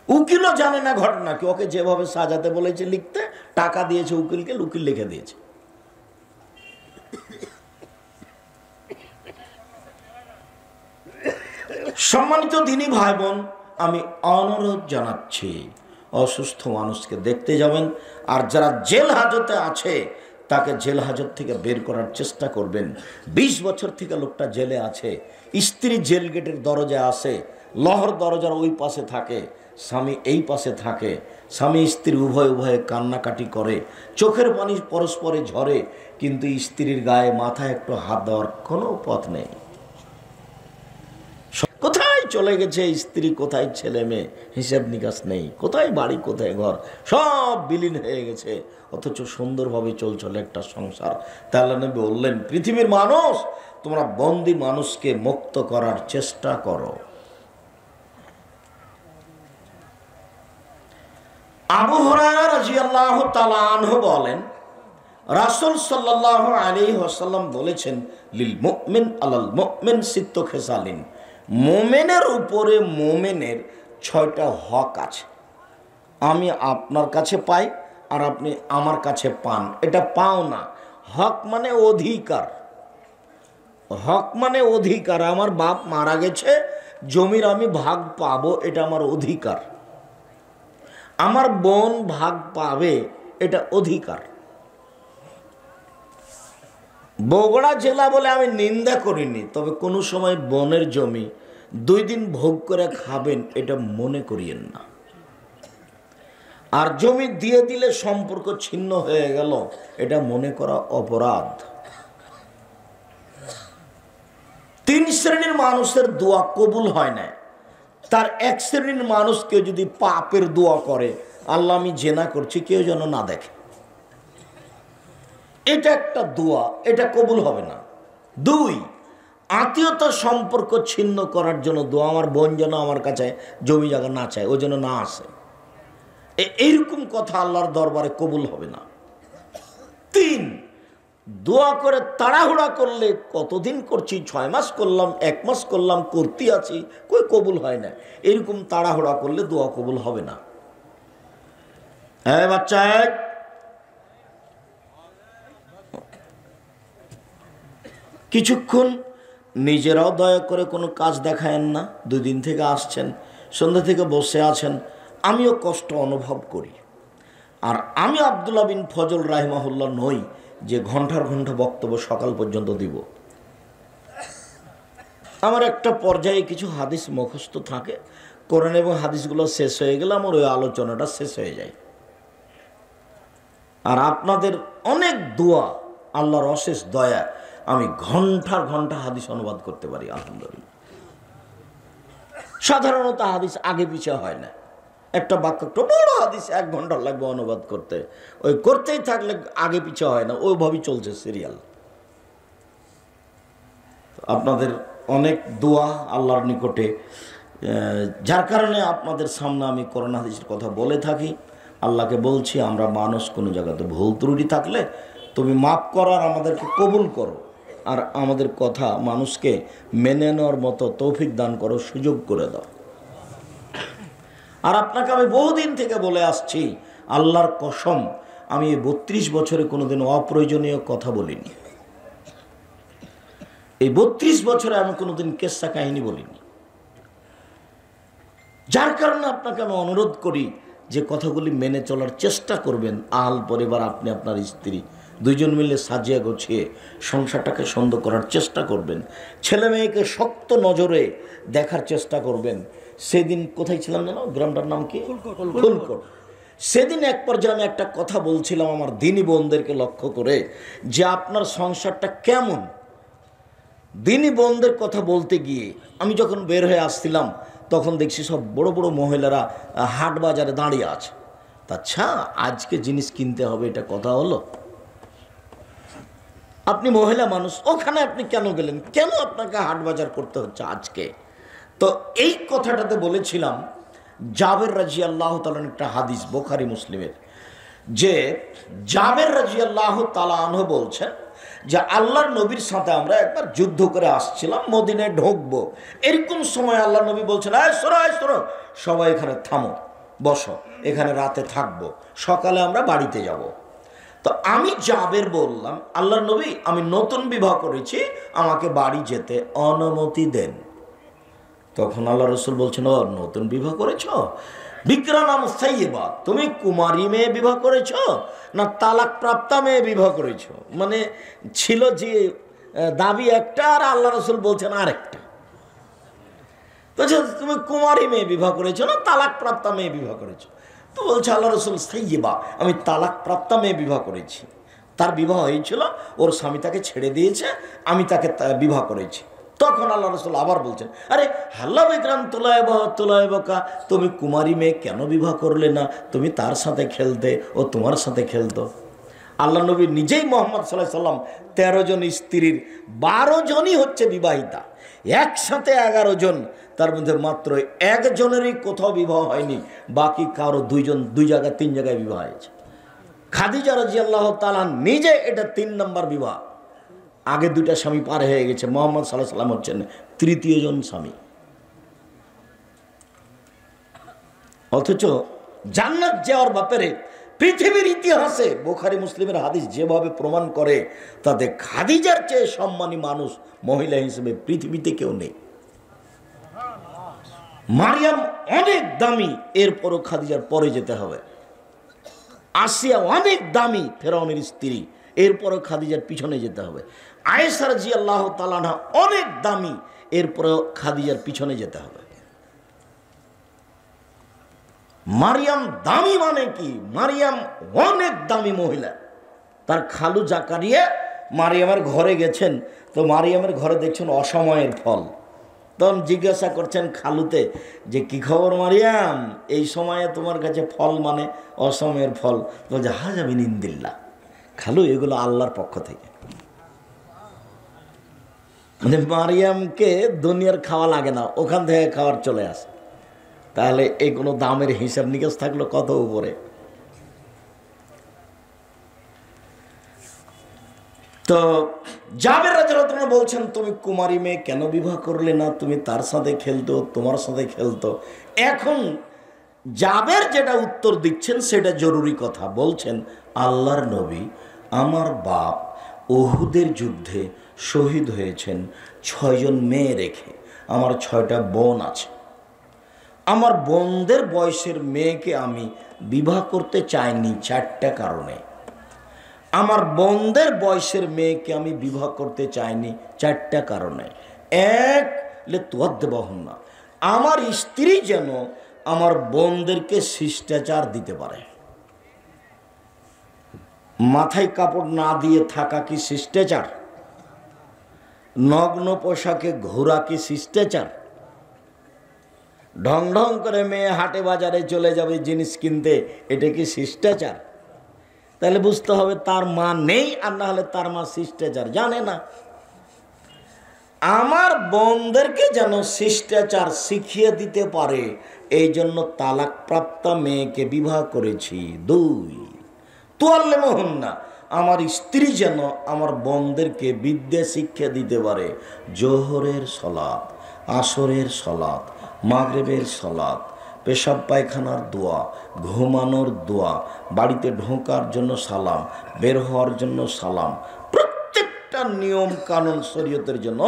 উকিলও জানে না ঘটনা কি, ওকে যেভাবে সাজাতে বলেছে লিখতে, টাকা দিয়েছে উকিলকে, উকিল লিখে দিয়েছে। সম্মানিত দিনী ভাই বোন, আমি অনুরোধ জানাচ্ছি অসুস্থ মানুষকে দেখতে যাবেন। আর যারা জেল হাজতে আছে তাকে জেল হাজত থেকে বের করার চেষ্টা করবেন। 20 বছর থেকে লোকটা জেলে আছে, স্ত্রী জেল গেটের দরজায় আসে, লহর দরজার ওই পাশে থাকে, স্বামী এই পাশে থাকে, স্বামী স্ত্রী উভয়ে কান্নাকাটি করে, চোখের পানি পরস্পরে ঝরে, কিন্তু স্ত্রীর গায়ে মাথায় একটু হাত দেওয়ার কোনো পথ নেই। কোথায় চলে গেছে স্ত্রী, কোথায় ছেলে মেয়ে, হিসাব নিকাশ নেই, কোথায় বাড়ি কোথায় ঘর, সব বিলীন হয়ে গেছে, অথচ সুন্দরভাবে চলছিল একটা সংসার। তাআলা নবী বললেন পৃথিবীর মানুষ তোমরা বন্দী মানুষকে মুক্ত করার চেষ্টা করো। আবু হুরায়রা রাদিয়াল্লাহু তাআলা আনহু বলেন রাসূল সাল্লাল্লাহু আলাইহি ওয়াসাল্লাম বলেছেন, লিল মুমিন আলাল মুমিন সিত্তু খিসালিন, মুমিনের উপরে মুমিনের 6টা হক আছে। আমি আপনার কাছে পাই আর আপনি আমার কাছে পান, এটা পাও না। হক মানে অধিকার, হক মানে অধিকার। আমার বাপ মারা গেছে, জমির আমি ভাগ পাবো, এটা আমার অধিকার। আমার বোন ভাগ পাবে, এটা অধিকার। বগুড়া জেলা বলে আমি নিন্দা করিনি, তবে কোনো সময় বোনের জমি 2 দিন ভোগ করে খাবেন, এটা মনে করিয়েন না। আর জমি দিয়ে দিলে সম্পর্ক ছিন্ন হয়ে গেল, এটা মনে করা অপরাধ। 3 শ্রেণীর মানুষের দোয়া কবুল হয় না। তার 1 শ্রেণীর মানুষ কেউ যদি পাপের দোয়া করে, আল্লাহ আমি জেনা করছি, কেউ যেন না দেখে, এটা একটা দোয়া, এটা কবুল হবে না। 2, আত্মীয়তার সম্পর্ক ছিন্ন করার জন্য দোয়া, আমার বোন যেন আমার কাছে জমি জায়গা না চায়, ও যেন না আসে, এইরকম কথা আল্লাহর দরবারে কবুল হবে না। 3, দোয়া করে তাড়াহুড়া করলে, কতদিন করছি, 6 মাস করলাম, 1 মাস করলাম, করতে আছি, কই কবুল হয় না, এরকম তাড়াহুড়া করলে দোয়া কবুল হবে না। হ্যাঁ বাচ্চা, কিছুক্ষণ নিজেরাও দয়া করে কোনো কাজ দেখায়েন না। 2 দিন থেকে আসছেন, সন্ধ্যা থেকে বসে আছেন, আমিও কষ্ট অনুভব করি। আর আমি আব্দুল্লাহ বিন ফজল রাহিমাহুল্লাহ নই যে ঘন্টার ঘন্টা বক্তব্য সকাল পর্যন্ত দিব। আমার একটা পর্যায়ে কিছু হাদিস মুখস্থ থাকে, কোরআন এবং হাদিসগুলো শেষ হয়ে গেলে আমার ওই আলোচনাটা শেষ হয়ে যায়। আর আপনাদের অনেক দোয়া, আল্লাহর অশেষ দয়া, আমি ঘন্টার ঘন্টা হাদিস অনুবাদ করতে পারি আলহামদুলিল্লাহ। সাধারণত হাদিস আগে পিছিয়ে হয় না, একটা বাক্য, একটা বড় হাদিস 1 ঘন্টা লাগবে অনুবাদ করতে, ওই করতেই থাকলে আগে পিছিয়ে হয় না, ওইভাবেই চলছে সিরিয়াল। আপনাদের অনেক দোয়া আল্লাহর নিকটে, যার কারণে আপনাদের সামনে আমি কোরআন হাদিসের কথা বলে থাকি। আল্লাহকে বলছি, আমরা মানুষ, কোনো জায়গাতে ভুল ত্রুটি থাকলে তুমি মাফ করো আর আমাদেরকে কবুল করো, আর আমাদের কথা মানুষকে মেনে নেওয়ার মতো তৌফিক দান করো, সুযোগ করে দাও। আর আপনাকে আমি বহুদিন থেকে বলে আসছি, আল্লাহর কসম, আমি 32 বছরে কোনোদিন অপ্রয়োজনীয় কথা বলিনি। এই 32 বছরে আমি কোনোদিন কেসা কাহিনী বলিনি। যার কারণে আপনাকে আমি অনুরোধ করি যে কথাগুলি মেনে চলার চেষ্টা করবেন। আহল পরিবার, আপনি আপনার স্ত্রী 2জন মিলে সাজিয়ে গুছিয়ে সংসারটাকে সুন্দর করার চেষ্টা করবেন। ছেলে মেয়েকে শক্ত নজরে দেখার চেষ্টা করবেন। সেদিন কোথায় ছিলাম জানো, গ্রামটার নাম কি, ফুলকোট। সেদিন এক পর্যায়ে আমি একটা কথা বলছিলাম আমার দিনী বোনদেরকে লক্ষ্য করে, যে আপনার সংসারটা কেমন। দিনী বোনদের কথা বলতে গিয়ে আমি যখন বের হয়ে আসছিলাম, তখন দেখছি সব বড় বড় মহিলারা হাট বাজারে দাঁড়িয়ে আছে। আচ্ছা, আজকে জিনিস কিনতে হবে, এটা কথা হলো? আপনি মহিলা মানুষ, ওখানে আপনি কেন গেলেন, কেন আপনাকে হাট বাজার করতে হচ্ছে আজকে? তো এই কথাটাতে বলেছিলাম, জাবের রাদিয়াল্লাহু তাআলা একটা হাদিস বুখারী মুসলিমের, যে জাবের রাদিয়াল্লাহু তাআলা আনহু বলছেন যে আল্লাহর নবীর সাথে আমরা একবার যুদ্ধ করে আসছিলাম, মদিনায় ঢুকবো, এরকম সময় আল্লাহর নবী বলছেন, শোনো, সবাই এখানে থামো, বসো, এখানে রাতে থাকবো, সকালে আমরা বাড়িতে যাব। তো আমি জাবের বললাম, আল্লাহর নবী, আমি নতুন বিবাহ করেছি, আমাকে বাড়ি যেতে অনুমতি দেন। তখন আল্লাহ রসুল বলছেন, ও নতুন বিবাহ করেছ, বিক্রানাম সাইয়্যিবা, তুমি কুমারী মেয়ে বিবাহ করেছ না তালাক প্রাপ্তা মেয়ে বিবাহ করেছ? মানে ছিল যে দাবি একটা, আর আল্লাহ রসুল বলছেন আরেকটা। বলছে তুমি কুমারী মেয়ে বিবাহ করেছ না তালাক প্রাপ্তা মেয়ে বিবাহ করেছ? তো বলছে আল্লাহ রসুল, সাইয়্যিবা, আমি তালাক প্রাপ্তা মেয়ে বিবাহ করেছি। তার বিবাহ হয়েছিল, ওর স্বামী তাকে ছেড়ে দিয়েছে, আমি তাকে বিবাহ করেছি। তখন আল্লাহ রসুল আবার বলছেন, আরে হাল্লা বিক্রাম তোলায়বকা, তুমি কুমারী মেয়ে কেন বিবাহ করলে না? তুমি তার সাথে খেলতে, ও তোমার সাথে খেলতো। আল্লাহ নবী নিজেই মোহাম্মদ সাল্লাল্লাহু আলাইহি সাল্লাম 13 জন স্ত্রীর 12 জনই হচ্ছে বিবাহিতা, একসাথে 11 জন, তার মধ্যে মাত্র 1 জনেরই কোথাও বিবাহ হয়নি, বাকি কারো 2 জন 2 জায়গায় 3 জায়গায় বিবাহ হয়েছে। খাদিজা রাদিয়াল্লাহু তাআলা নিজে এটা 3 নম্বর বিবাহ। আগে 2টা স্বামী পার হয়ে গেছে, মুহাম্মদ সাল্লাল্লাহু আলাইহি ওয়াসাল্লাম হচ্ছেন তৃতীয় জন স্বামী। অথচ জান্নাত যাওয়ার ব্যাপারে পৃথিবীর ইতিহাসে বুখারী মুসলিমের হাদিস যেভাবে প্রমাণ করে, তাতে খাদিজার চেয়ে সম্মানী মানুষ মহিলা হিসেবে পৃথিবীতে কেউ নেই। মারিয়াম অনেক দামি, এরপরও খাদিজার পরে যেতে হবে। আসিয়া অনেক দামি, ফেরাউনের স্ত্রী, এরপরও খাদিজার পিছনে যেতে হবে। আয়েশা রাদিয়াল্লাহু তাআলা আনহা অনেক দামি, এরপরও খাদিজার পিছনে যেতে হবে। মারিয়াম দামি মানে কি? মারিয়াম অনেক দামি মহিলা। তার খালু জাকারিয়া মারিয়ামের ঘরে গেছেন, তো মারিয়ামের ঘরে দেখছেন অসময়ের ফল। তখন জিজ্ঞাসা করছেন খালুতে যে কি খবর মারিয়াম, এই সময়ে তোমার কাছে ফল মানে অসময়ের ফল? বলছে হাজা মিন ইন্দিল্লাহ, খালু এগুলো আল্লাহর পক্ষ থেকে। মানে মারিয়ামকে দুনিয়ার খাওয়া লাগে না, ওখান থেকে খাবার চলে আসে। তাহলে এই কোনো দামের হিসাব নিকাশ থাকলো কত উপরে। তো জাবের রাদিয়াল্লাহু আনহু বলছেন, তুমি কুমারী মেয়ে কেন বিবাহ করলে না? তুমি তার সাথে খেলতো, তোমার সাথে খেলতো। এখন জাবের যেটা উত্তর দিচ্ছেন সেটা জরুরি কথা। বলছেন, আল্লাহর নবী, আমার বাপ উহুদের যুদ্ধে শহীদ হয়েছেন 6 জন মেয়ে রেখে। আমার 6টা বোন আছে। আমার বোনদের বয়সের মেয়েকে আমি বিবাহ করতে চাইনি 4টা কারণে। আমার বোনদের বয়সের মেয়েকে আমি বিবাহ করতে চাইনি 4টা কারণে। এক, না, আমার স্ত্রী যেন আমার বোনদেরকে শিষ্টাচার দিতে পারে। মাথায় কাপড় না দিয়ে থাকা কি শিষ্টাচার? নগ্ন পোশাকে ঘোরা কি শিষ্টাচার? ঢং ঢং করে মেয়ে হাটে বাজারে চলে যাবে জিনিস কিনতে, এটা কি শিষ্টাচার? তাহলে বুঝতে হবে তার মা নেই, আর না হলে তার মা শিষ্টাচার জানে না। আমার বোনদেরকে যেন শিষ্টাচার শিখিয়ে দিতে পারে, এই জন্য তালাকপ্রাপ্তা মেয়েকে বিবাহ করেছি। 2, তুয়াল্লিমুহুন্না, আমার স্ত্রী যেন আমার বোনদেরকে বিদ্যা শিক্ষা দিতে পারে। জোহরের সলাত, আসরের সলাত, মাগরিবের সলাত, পেশাব পায়খানার দোয়া, ঘুমানোর দোয়া, বাড়িতে ঢোকার জন্য সালাম, বের হওয়ার জন্য সালাম, প্রত্যেকটা নিয়ম কানুন শরীয়তের জন্য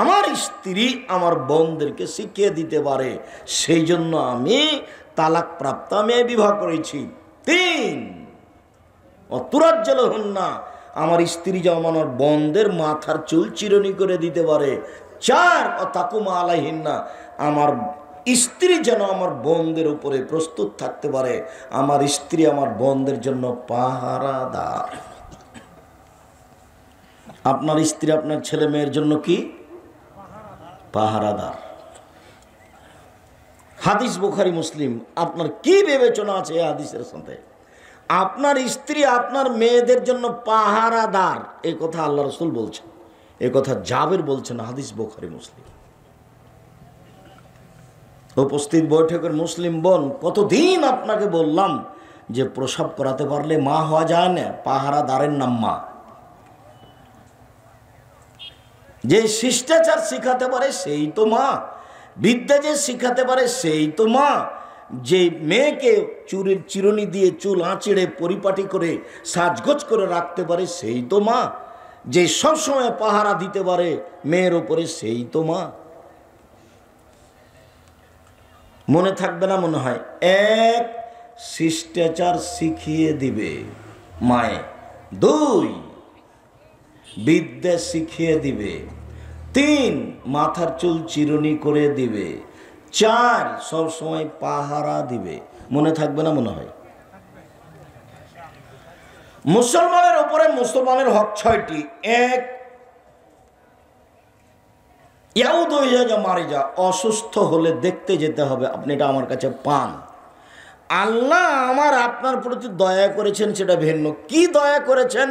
আমার স্ত্রী আমার বোনদেরকে শিখিয়ে দিতে পারে। সেই জন্য আমি তালাকপ্রাপ্তা মেয়ে বিবাহ করেছি। 3, অতুরাজ্জালহুন্না, আমার স্ত্রী যেমন আমার বোনদের মাথার চুল চিরুনি করে দিতে পারে। 4, অতাকুমা আলাইহিন্না, আমার স্ত্রী যেন আমার বোনদের উপরে প্রস্তুত থাকতে পারে। আমার স্ত্রী আমার বোনদের জন্য পাহারাদার। আপনার স্ত্রী আপনার ছেলে মেয়ের জন্য কি? পাহারাদার। হাদিস বুখারী মুসলিম। আপনার কি বিবেচনা আছে এই হাদিসের সাথে? আপনার স্ত্রী আপনার মেয়েদের জন্য পাহারাদার, এই কথা আল্লাহ রাসূল বলছেন, এই কথা জাবের বলছেন। হাদিস বুখারী মুসলিম। উপস্থিত বৈঠকের মুসলিম বোন, কতদিন আপনাকে বললাম যে প্রসব করাতে পারলে মা হওয়া যায় না, পাহারাদারের নাম মা। যে শিষ্টাচার শিখাতে পারে সেই তো মা, বিদ্যা যে শিখাতে পারে সেই তো মা, যে মেয়েকে চুলের চিরুনি দিয়ে চুল আঁচড়ে পরিপাটি করে সাজগোজ করে রাখতে পারে সেই তো মা, যে সবসময় পাহারা দিতে পারে মেয়ের ওপরে সেই তো মা। মনে থাকবে না মনে হয়? 1, শিষ্টাচার শিখিয়ে দিবে মায়ে। 2, বিদ্যা শিখিয়ে দিবে। 3, মাথার চুল চিরুনি করে দিবে। 4, সব সময় পাহারা দিবে। মনে থাকবে না মনে হয়? মুসলমানের উপরে মুসলমানের হক 6টি। 1, মারে যা, অসুস্থ হলে দেখতে যেতে হবে। আপনি এটা আমার কাছে পান। আল্লাহ আমার আপনার প্রতি দয়া করেছেন, সেটা ভিন্ন। কি দয়া করেছেন?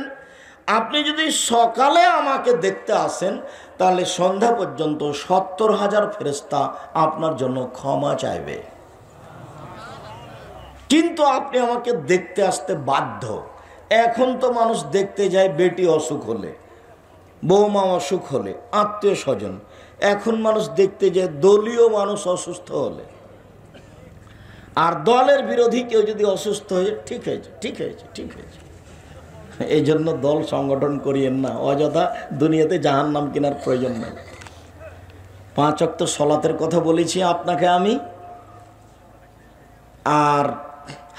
আপনি যদি সকালে আমাকে দেখতে আসেন তাহলে সন্ধ্যা পর্যন্ত 70,000 ফেরেশতা আপনার জন্য ক্ষমা চাইবে। কিন্তু আপনি আমাকে দেখতে আসতে বাধ্য। এখন তো মানুষ দেখতে যায় বেটি অসুখ হলে, বৌমা অসুখ হলে, আত্মীয় স্বজন। এখন মানুষ দেখতে যায় দলীয় মানুষ অসুস্থ হলে। আর দলের বিরোধী কেউ যদি অসুস্থ হয়ে, ঠিক হয়েছে, ঠিক হয়েছে, ঠিক হয়েছে। এই জন্য দল সংগঠন করিয়েন না, অযথা দুনিয়াতে জাহান্নাম কেনার প্রয়োজন নেই। 5 ওয়াক্ত সলাতের কথা বলেছি আপনাকে আমি, আর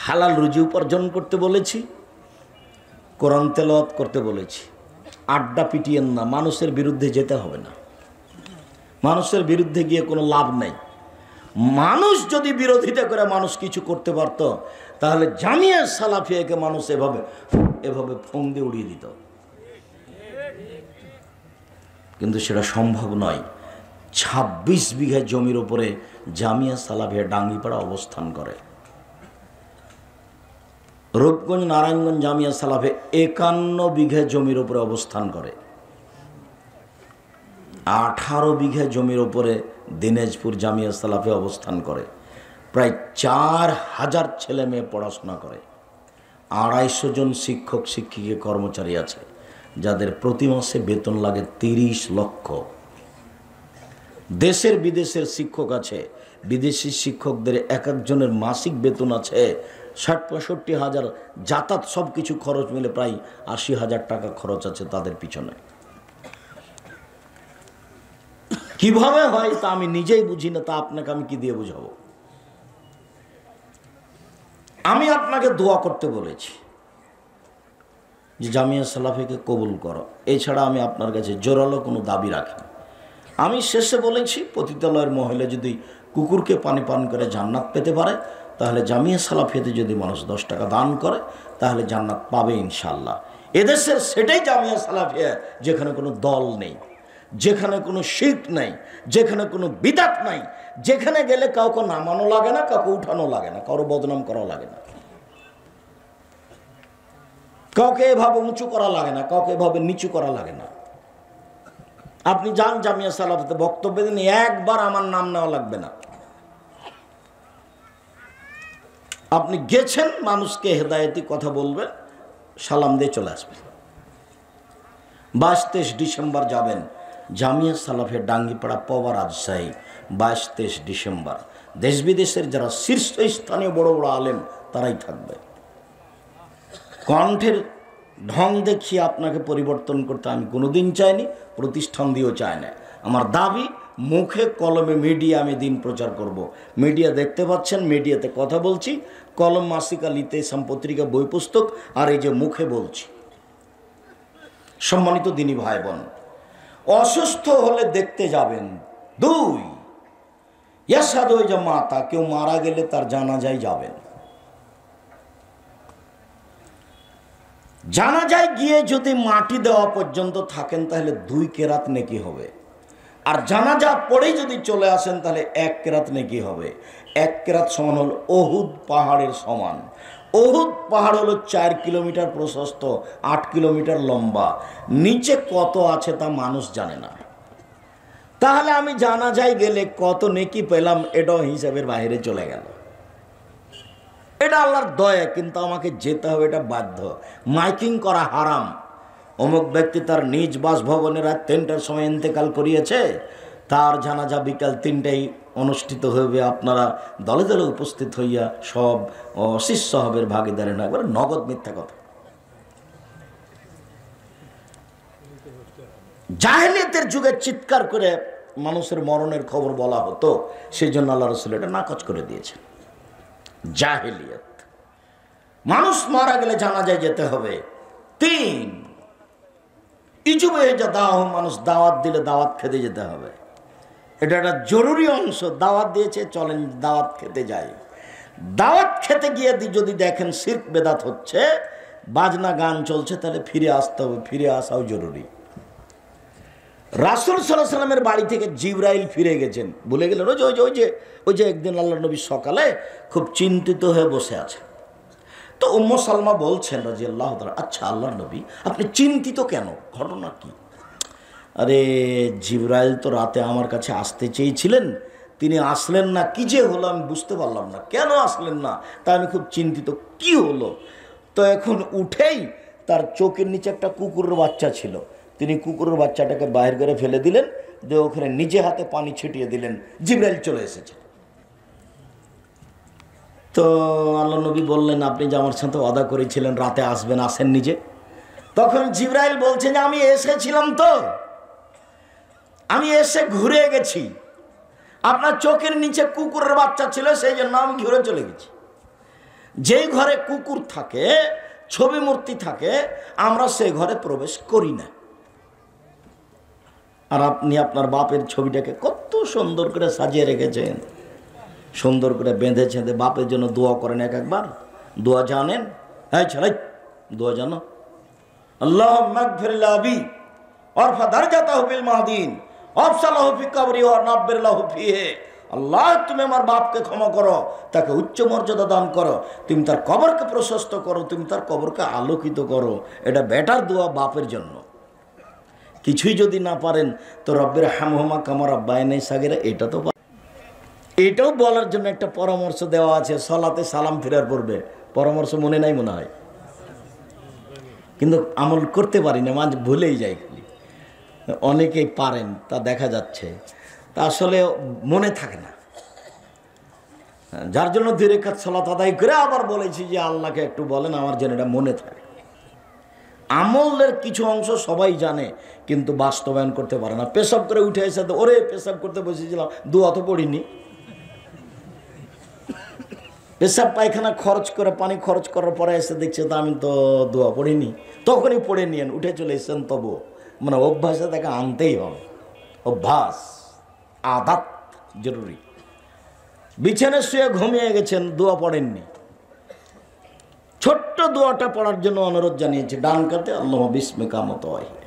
হালাল রুজি উপার্জন করতে বলেছি, কোরআন তেলাওয়াত করতে বলেছি। আড্ডা পিটিয়েন না, মানুষের বিরুদ্ধে যেতে হবে না। মানুষের বিরুদ্ধে গিয়ে কোনো লাভ নেই। মানুষ যদি বিরোধিতা করে মানুষ কিছু করতে পারত, তাহলে জামিয়া সালাফিয়াকে মানুষ এভাবে এভাবে ফোং দিয়ে উড়িয়ে দিত, কিন্তু সেটা সম্ভব নয়। 26 বিঘা জমির উপরে জামিয়া সালাফিয়া ডাঙ্গিপাড়া অবস্থান করে। রূপগঞ্জ নারায়ণগঞ্জ জামিয়া সালাফে 51 বিঘা জমির উপরে অবস্থান করে। 18 বিঘা জমির উপরে দিনাজপুর জামিয়া সালাফে অবস্থান করে। প্রায় 4000 ছেলে মেয়ে পড়াশোনা করে। 250 জন শিক্ষক শিক্ষিকা কর্মচারী আছে, যাদের প্রতি মাসে বেতন লাগে 30 লক্ষ। দেশের বিদেশের শিক্ষক আছে, বিদেশি শিক্ষকদের এক একজনের মাসিক বেতন আছে 60-65 হাজার। যাতায়াত সব কিছু খরচ মিলে প্রায় 80,000 টাকা খরচ আছে তাদের পিছনে। কিভাবে হয় তা আমি নিজেই বুঝি না, তা আপনাকে আমি কি দিয়ে বুঝাবো? আমি আপনাকে দোয়া করতে বলেছি যে জামিয়া সালাফিকে কবুল করো, এছাড়া আমি আপনার কাছে জোরালো কোনো দাবি রাখি না। আমি শেষে বলেছি, পতিতালয়ের মহিলা যদি কুকুরকে পানি পান করে জান্নাত পেতে পারে, তাহলে জামিয়া সালাফিয়াতে যদি মানুষ 10 টাকা দান করে, তাহলে জান্নাত পাবে ইনশাল্লাহ। এদেশের সেটাই জামিয়া সালাফিয়া, যেখানে কোনো দল নেই, যেখানে কোনো শিরক নাই, যেখানে কোনো বিদআত নাই, যেখানে গেলে কাউকে নামানো লাগে না, কাউকে উঠানো লাগে না, কারো বদনাম করা লাগে না, কাউকে এভাবে উঁচু করা লাগে না, কাউকে এভাবে নিচু করা লাগে না। আপনি যান জামিয়া সালাফিয়াতে বক্তব্য দিন, একবার আমার নাম নেওয়া লাগবে না। আপনি গেছেন, মানুষকে হেদায়েতি কথা বলবেন, সালাম দিয়ে চলে আসবেন। 22-23 ডিসেম্বর যাবেন জামিয়া সালাফিয়া ডাঙ্গিপাড়া পবা রাজশাহী। 22-23 ডিসেম্বর দেশ বিদেশের যারা শীর্ষস্থানীয় বড় বড় আলেম তারাই থাকবে। কণ্ঠের ঢং দেখিয়ে আপনাকে পরিবর্তন করতে আমি কোনোদিন চাইনি, প্রতিষ্ঠান দিয়েও চাই না। আমার দাবি, মুখে কলমে মিডিয়া আমি দিন প্রচার করব। মিডিয়া দেখতে পাচ্ছেন, মিডিয়াতে কথা বলছি, কলম মাসিকা লিতে পত্রিকা বই পুস্তক, আর এই যে মুখে বলছি। সম্মানিত দিনী ভাই বোন, অসুস্থ হলে দেখতে যাবেন। 2, ইয়াসাদু জামাতা, কেউ মারা গেলে তার জানাজায় যাবেন। জানাজায় গিয়ে যদি মাটি দেওয়া পর্যন্ত থাকেন, তাহলে 2 কেরাত নেকি হবে। আর জানাজা পড়েই যদি চলে আসেন, তাহলে 1 কেরাত নেকি হবে। 1 কেরাত সমান হল ওহুদ পাহাড়ের সমান। ওহুদ পাহাড় হলো 4 কিলোমিটার প্রশস্ত, 8 কিলোমিটার লম্বা। নিচে কত আছে তা মানুষ জানে না। তাহলে আমি জানাজায় গেলে কত নেকি পেলাম, এটাও হিসাবের বাইরে চলে গেল। এটা আল্লাহর দয়া, কিন্তু আমাকে যেতে হবে, এটা বাধ্য। মাইকিং করা হারাম। অমুক ব্যক্তি তার নিজ বাসভবনে রাত 3টার সময় ইন্তেকাল করিয়েছে, তার জানাজা বিকাল 3টায় অনুষ্ঠিত হবে, আপনারা দলে দলে উপস্থিত হইয়া সব শিষ্য হবের ভাগিদারে না। একবার নগদ মিথ্যা কথা। জাহেলিয়াতের যুগে চিৎকার করে মানুষের মরণের খবর বলা হতো, সেই জন্য আল্লাহ রাসূল এটা নাকচ করে দিয়েছেন। জাহেলিয়াত, মানুষ মারা গেলে জানাজায় যেতে হবে। 3, ইজুবে যা দাওয়া, মানুষ দাওয়াত দিলে দাওয়াত খেতে যেতে হবে। এটা একটা জরুরি অংশ। দাওয়াত দিয়েছে, চলেন দাওয়াত খেতে যাই। দাওয়াত খেতে গিয়ে যদি দেখেন শিরক বেদাত হচ্ছে, বাজনা গান চলছে, তাহলে ফিরে আসতে হবে। ফিরে আসাও জরুরি। রাসূল সাল্লাল্লাহু আলাইহি সাল্লামের বাড়ি থেকে জিবরাইল ফিরে গেছেন, ভুলে গেলেন। ওই যে একদিন আল্লাহর নবী সকালে খুব চিন্তিত হয়ে বসে আছে। তো উম্মু সালমা বলছেন রাদিয়াল্লাহু তাআলা, আচ্ছা আল্লাহর নবী, আপনি চিন্তিত কেন? ঘটনা কি? আরে জিবরাইল তো রাতে আমার কাছে আসতে চেয়েছিলেন, তিনি আসলেন না। কি যে হলো আমি বুঝতে পারলাম না, কেন আসলেন না, তা আমি খুব চিন্তিত, কি হলো? তো এখন উঠেই তার চোখের নিচে একটা কুকুরের বাচ্চা ছিল। তিনি কুকুরের বাচ্চাটাকে বাইরে করে ফেলে দিলেন, দিয়ে ওখানে নিজে হাতে পানি ছিটিয়ে দিলেন। জিবরাইল চলে এসেছে। তো আল্লাহ নবী বললেন, আপনি যে আমার সাথে ওয়াদা করেছিলেন রাতে আসবেন, আসেন নিজে। তখন জিবরাইল বলছে যে আমি এসেছিলাম, তো আমি এসে ঘুরে গেছি, আপনার চোখের নিচে কুকুরের বাচ্চা ছিল, সেই জন্য আমি ঘুরে চলে গেছি। যেই ঘরে কুকুর থাকে, ছবি মূর্তি থাকে, আমরা সেই ঘরে প্রবেশ করি না। আর আপনি আপনার বাপের ছবিটাকে কত সুন্দর করে সাজিয়ে রেখেছেন, সুন্দর করে বেঁধেছেন। বাপের জন্য দোয়া করেন, একবার দোয়া জানেন? হ্যাঁ ছেলে, দোয়া জানো? আল্লাহ মাগফির লাবি ওয়ারফা দারজাতাহু বিল মাহদিন ওয়াফসালাহু ফি কবরি ওয়া নাব্বির লাহু ফিহি। আল্লাহ, তুমি আমার বাপকে ক্ষমা করো, তাকে উচ্চ মর্যাদা দান করো, তুমি তার কবরকে প্রশস্ত করো, তুমি তার কবরকে আলোকিত করো। এটা বেটার দোয়া বাপের জন্য। কিছুই যদি না পারেন তো রব্বির হামহুমা কামা রাব্বায়ানি সাগীরা, এটা তো এটাও বলার জন্য একটা পরামর্শ দেওয়া আছে সালাতে সালাম ফেরার পূর্বে। পরামর্শ মনে নাই মনে হয়, কিন্তু আমল করতে পারি না, মাঝে ভুলেই যাই। খালি অনেকেই পারেন, তা দেখা যাচ্ছে, তা আসলে মনে থাকে না। যার জন্য 2 রাকাত সালাত আদায় করে আবার বলেছি যে আল্লাহকে একটু বলেন আমার যেন এটা মনে থাকে। আমলের কিছু অংশ সবাই জানে, কিন্তু বাস্তবায়ন করতে পারে না। পেশাব করে উঠে এসে তো ওরে পেশাব করতে বসেছিলাম, দোয়া তো পড়িনি। পেশাব পায়খানা খরচ করে, পানি খরচ করার পরে এসে দেখছে তো আমি তো দোয়া পড়িনি, তখনই পড়ে নিয়েন, উঠে চলে এসেছেন। তবু মানে অভ্যাসে তাকে আনতেই হবে। অভ্যাস, আদাত জরুরি। বিছানায় শুয়ে ঘুমিয়ে গেছেন, দোয়া পড়েননি, ছোট্ট দোয়াটা পড়ার জন্য অনুরোধ জানিয়েছে, ডান কাতে আল্লাহুম্মা বিসমিকা মুতাওয়াহিদ।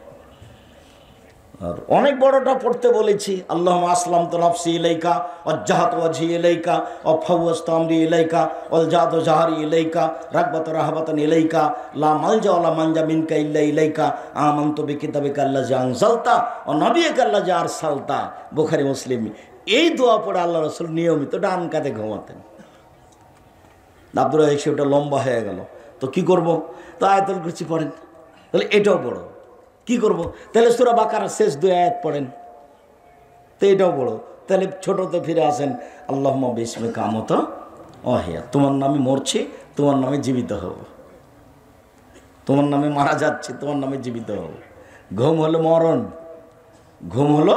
আর অনেক বড়টা পড়তে বলেছি, আল্লাহুম্মা আসলামতু নাফসি ইলাইকা ওয়াজ্জাহাতু ওয়াজহি ইলাইকা ওয়া ফাওয়াজতু আমরি ইলাইকা ওয়ালজাতু জাহরি ইলাইকা রাগবাতু রাহবাতান ইলাইকা লা মালজা ওয়া লা মানজা মিনকা ইল্লা ইলাইকা আমানতু বিকিতাবিকা আল্লাযী আনজালতা ওয়া নাবিয়্যিকা আল্লাযী আরসালতা। বুখারী মুসলিম। এই দোয়া পড়ে আল্লাহ রাসূল নিয়মিত ডান কাতে ঘুমাতেন। আব্দুর রাজ্জাক সেটা লম্বা হয়ে গেল, তো কি করব? তো আয়াতুল কুরসি পড়েন। তাহলে এটাও বড়, কি করব? তাহলে সূরা বাকারার শেষ 2 আয়াত পড়েন, তো এটাও বড়। তাহলে ছোটতে ফিরে আসেন, আল্লাহুম্মা বিসমিকা মুতাওয়াহিদ, তোমার নামে মরছি, তোমার নামে জীবিত হব, তোমার নামে মারা যাচ্ছে, তোমার নামে জীবিত হব। ঘুম হলো মরণ, ঘুম হলো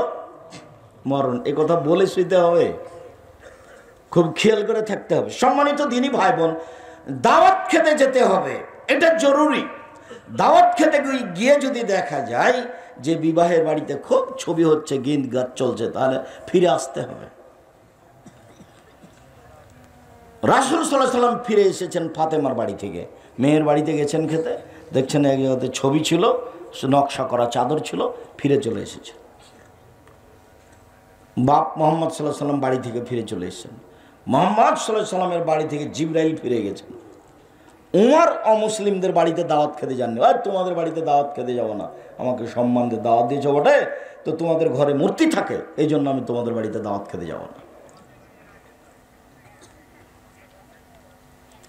মরণ, এ কথা বলে শুইতে হবে। খুব খেয়াল করে থাকতে হবে। সম্মানিত দিনী ভাই বোন, দাওয়াত খেতে যেতে হবে, এটা জরুরি। দাওয়াত খেতে গিয়ে যদি দেখা যায় যে বিবাহের বাড়িতে খুব ছবি হচ্ছে, গীত গান চলছে, তাহলে ফিরে আসতে হবে। রাসূল সাল্লাল্লাহু আলাইহি ওয়াসাল্লাম ফিরে এসেছেন ফাতেমার বাড়ি থেকে, মেয়ের বাড়িতে গেছেন খেতে, দেখছেন এক জায়গাতে ছবি ছিল, নকশা করা চাদর ছিল, ফিরে চলে এসেছে। বাপ মুহাম্মদ সাল্লাল্লাহু আলাইহি ওয়াসাল্লাম বাড়ি থেকে ফিরে চলে এসেছেন। মুহাম্মদ সাল্লাল্লাহু আলাইহি ওয়াসাল্লামের বাড়ি থেকে জিবরাইল ফিরে গেছেন। উমর অমুসলিমদের বাড়িতে দাওয়াত খেতে যাননি। আর তোমাদের বাড়িতে দাওয়াত খেতে যাব না, আমাকে সম্মান দিয়ে দাওয়াত দিয়েছ বটে, তো তোমাদের ঘরে মূর্তি থাকে, এই জন্য আমি তোমাদের বাড়িতে দাওয়াত খেতে যাব না।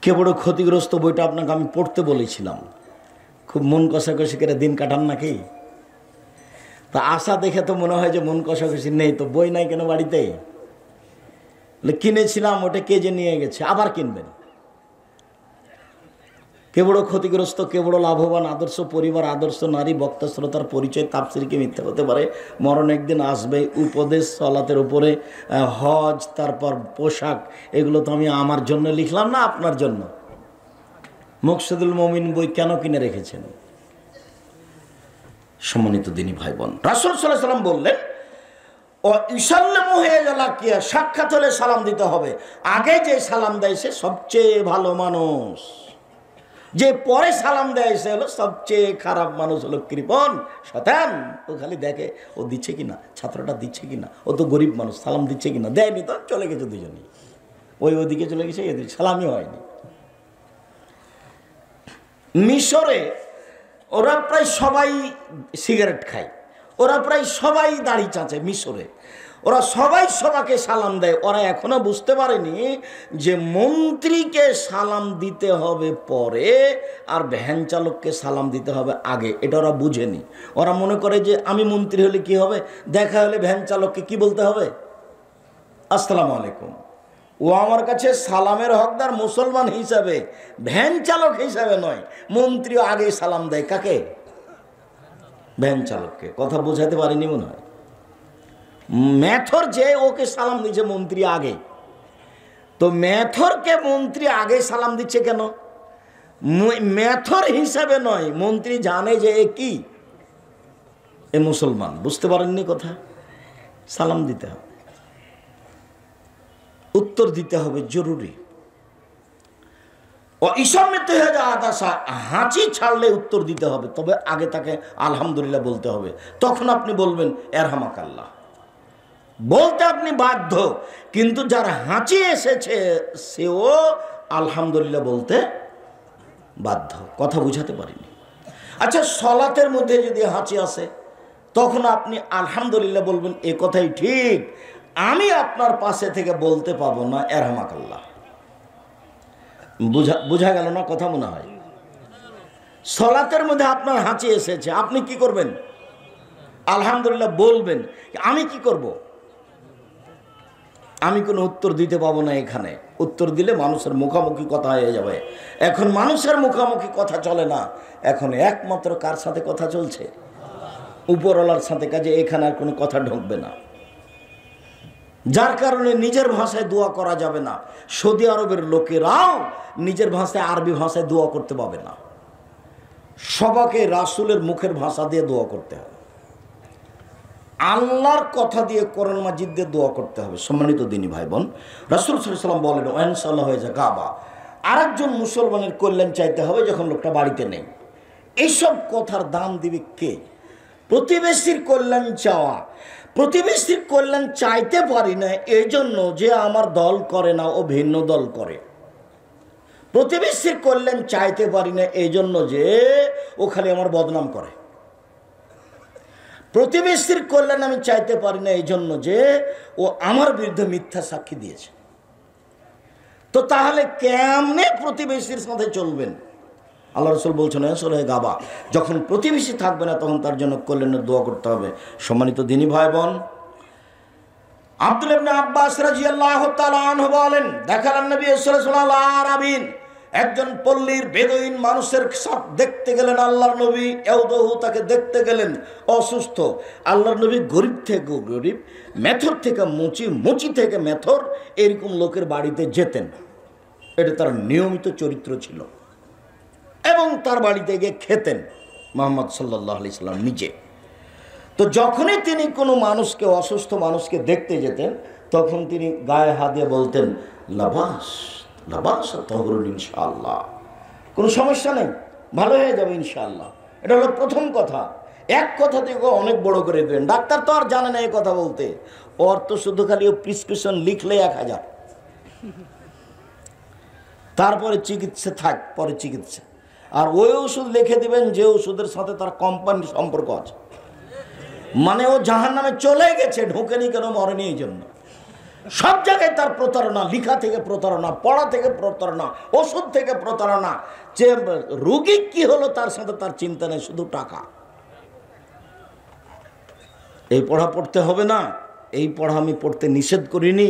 কে বড় ক্ষতিগ্রস্ত বইটা আপনাকে আমি পড়তে বলেছিলাম, খুব মন কষাকষি করে দিন কাটান নাকি? তা আশা দেখে তো মনে হয় যে মন কষাকষি নেই, তো বই নাই কেন বাড়িতে? কিনেছিলাম, ওটা কে যে নিয়ে গেছে, আবার কিনবেন। কে বড় ক্ষতিগ্রস্ত, কে বড় লাভবান? আদর্শ পরিবার, আদর্শ নারী, বক্তা শ্রোতার পরিচয়, তাফসীর কি মিথ্যা হতে পারে? মরণ একদিন আসবে, উপদেশ সালাতের উপরে, হজ, তারপর পোশাক, এগুলো তো আমি আমার জন্য লিখলাম না, আপনার জন্য। মুকসিদুল মুমিন বই কেন কিনে রেখেছেন? সম্মানিত দিনী ভাই বোন, রাসূল সাল্লাল্লাহু আলাইহি ওয়াসাল্লাম বললেন, ও ইসাল্লামু হিয়া, সাক্ষাৎ হলে সালাম দিতে হবে। আগে যে সালাম দেয় সে সবচেয়ে ভালো মানুষ, যে পরে সালাম দেয় সে হলো সবচেয়ে খারাপ মানুষ, হলো কৃপণ শয়তান। ও খালি দেখে ও দিচ্ছে কিনা, ছাত্রটা দিচ্ছে কিনা, ও তো গরিব মানুষ, সালাম দিচ্ছে কিনা, দেয়নি তো চলে গেছে দুজনই, ওদিকে চলে গেছে, এদিকে সালামই হয়নি। মিশরে ওরা প্রায় সবাই সিগারেট খায়, ওরা প্রায় সবাই দাড়ি চাঁচে। মিশরে ওরা সবাই সবাইকে সালাম দেয়। ওরা এখনো বুঝতে পারেনি যে মন্ত্রীকে সালাম দিতে হবে পরে আর ভ্যান চালককে সালাম দিতে হবে আগে। এটা ওরা বুঝেনি। ওরা মনে করে যে আমি মন্ত্রী হলে কি হবে, দেখা হলে ভ্যান চালককে কি বলতে হবে, আসসালামু আলাইকুম। ও আমার কাছে সালামের হকদার মুসলমান হিসাবে, ভ্যান চালক হিসাবে নয়। মন্ত্রীও আগে সালাম দেয় কাকে, ভ্যান চালককে। কথা বোঝাতে পারিনি মনে হয়। মেথর যে ওকে সালাম দিচ্ছে মন্ত্রী আগে, তো মেথরকে মন্ত্রী আগে সালাম দিচ্ছে কেন? মেথর হিসাবে নয়, মন্ত্রী জানে যে এ কি, এ মুসলমান। বুঝতে পারেননি কথা? সালাম দিতে হবে, উত্তর দিতে হবে, জরুরি। ও ইসমিত হয়ে যা আদাসা, হাঁচি ছাড়লে উত্তর দিতে হবে, তবে আগে তাকে আলহামদুলিল্লাহ বলতে হবে। তখন আপনি বলবেন এরহামাকাল্লাহ, বলতে আপনি বাধ্য। কিন্তু যার হাঁচি এসেছে সেও আলহামদুলিল্লাহ বলতে বাধ্য। কথা বুঝাতে পারিনি। আচ্ছা, সলাতের মধ্যে যদি হাঁচি আসে তখন আপনি আলহামদুলিল্লাহ বলবেন, এ কথাই ঠিক, আমি আপনার পাশে থেকে বলতে পাবো না এরহামাকাল্লাহ। বুঝা গেল না কথা? মনে হয় সলাতের মধ্যে আপনার হাঁচি এসেছে, আপনি কি করবেন? আলহামদুলিল্লাহ বলবেন। আমি কি করব? আমি কোনো উত্তর দিতে পাবো না এখানে। উত্তর দিলে মানুষের মুখামুখি কথা হয়ে যাবে। এখন মানুষের মুখামুখি কথা চলে না, এখন একমাত্র কার সাথে কথা চলছে? উপরওয়ালার সাথে। কাজে এখানে আর কোনো কথা ঢুকবে না, যার কারণে নিজের ভাষায় দোয়া করা যাবে না। সৌদি আরবের লোকেরাও নিজের ভাষায়, আরবি ভাষায় দোয়া করতে পাবে না। সবাইকে রাসূলের মুখের ভাষা দিয়ে দোয়া করতে হবে, আল্লাহর কথা দিয়ে, কোরআন মাজিদ দিয়ে দোয়া করতে হবে। সম্মানিত দিনী ভাই বোন, রাসূল সাল্লাল্লাহু আলাইহি ওয়াসাল্লাম বলেন ইনশাআল্লাহ হয়ে যায় কাবা। আরেকজন মুসলমানের কল্যাণ চাইতে হবে যখন লোকটা বাড়িতে নেই। এইসব কথার দাম দিবে কে? প্রতিবেশীর কল্যাণ চাওয়া। প্রতিবেশীর কল্যাণ চাইতে পারি না এই জন্য যে আমার দল করে না, ও ভিন্ন দল করে। প্রতিবেশীর কল্যাণ চাইতে পারি না এই জন্য যে ও খালি আমার বদনাম করে। প্রতিবেশীর কল্যাণ আমি চাইতে পারি না এই জন্য যে ও আমার বিরুদ্ধে মিথ্যা সাক্ষী দিয়েছে। তো তাহলে কেমনে প্রতিবেশীর সাথে চলবেন? আল্লাহ রাসূল বলছেন আসলে গাবা, যখন প্রতিবেশী থাকবে না তখন তার জন্য কল্যাণের দোয়া করতে হবে। সম্মানিত দিনী ভাই বোন, আব্দুল্লাহ ইবনে আব্বাস রাদিয়াল্লাহু তাআলা আনহু বলেন, দেখালেন নবী সাল্লাল্লাহু আলাইহি ওয়াসাল্লাম একজন পল্লীর বেদুইন মানুষের সাথে দেখতে গেলেন। আল্লাহর নবী এউদহু, তাকে দেখতে গেলেন অসুস্থ। আল্লাহর নবী গরিব থেকে গরিব, মেথর থেকে মুচি, মুচি থেকে মেথর, এরকম লোকের বাড়িতে যেতেন। এটা তার নিয়মিত চরিত্র ছিল এবং তার বাড়িতে গিয়ে খেতেন মুহাম্মদ সাল্লাল্লাহু আলাইহি সাল্লাম নিজে। তো যখনই তিনি কোনো মানুষকে, অসুস্থ মানুষকে দেখতে যেতেন, তখন তিনি গায়ে হাত দিয়ে বলতেন লাবাস লাবাস তহরুন ইনশাআল্লাহ, কোনো সমস্যা নেই, ভালো হয়ে যাবে ইনশাআল্লাহ। এটা হলো প্রথম কথা। এক কথা থেকে অনেক বড় করে দেন। ডাক্তার তো আর জানে না এই কথা বলতে, ওর তো শুধু খালি ও প্রেসক্রিপশন লিখলে 1000, তারপরে চিকিৎসা থাক, পরে চিকিৎসা। আর ওই ওষুধ লিখে দিবেন যে ওষুধের সাথে তার কোম্পানির সম্পর্ক আছে। মানে ও জাহান্নামে চলে গেছে, ঢোকেনি কেন? মরেনি এই জন্য। সব জায়গায় তার প্রতারণা, লিখা থেকে প্রতারণা, পড়া থেকে প্রতারণা, ওষুধ থেকে প্রতারণা। যে রোগী কি হলো তার সাথে তার চিন্তা নেই, শুধু টাকা। এই পড়া পড়তে হবে না, এই পড়া আমি পড়তে নিষেধ করিনি,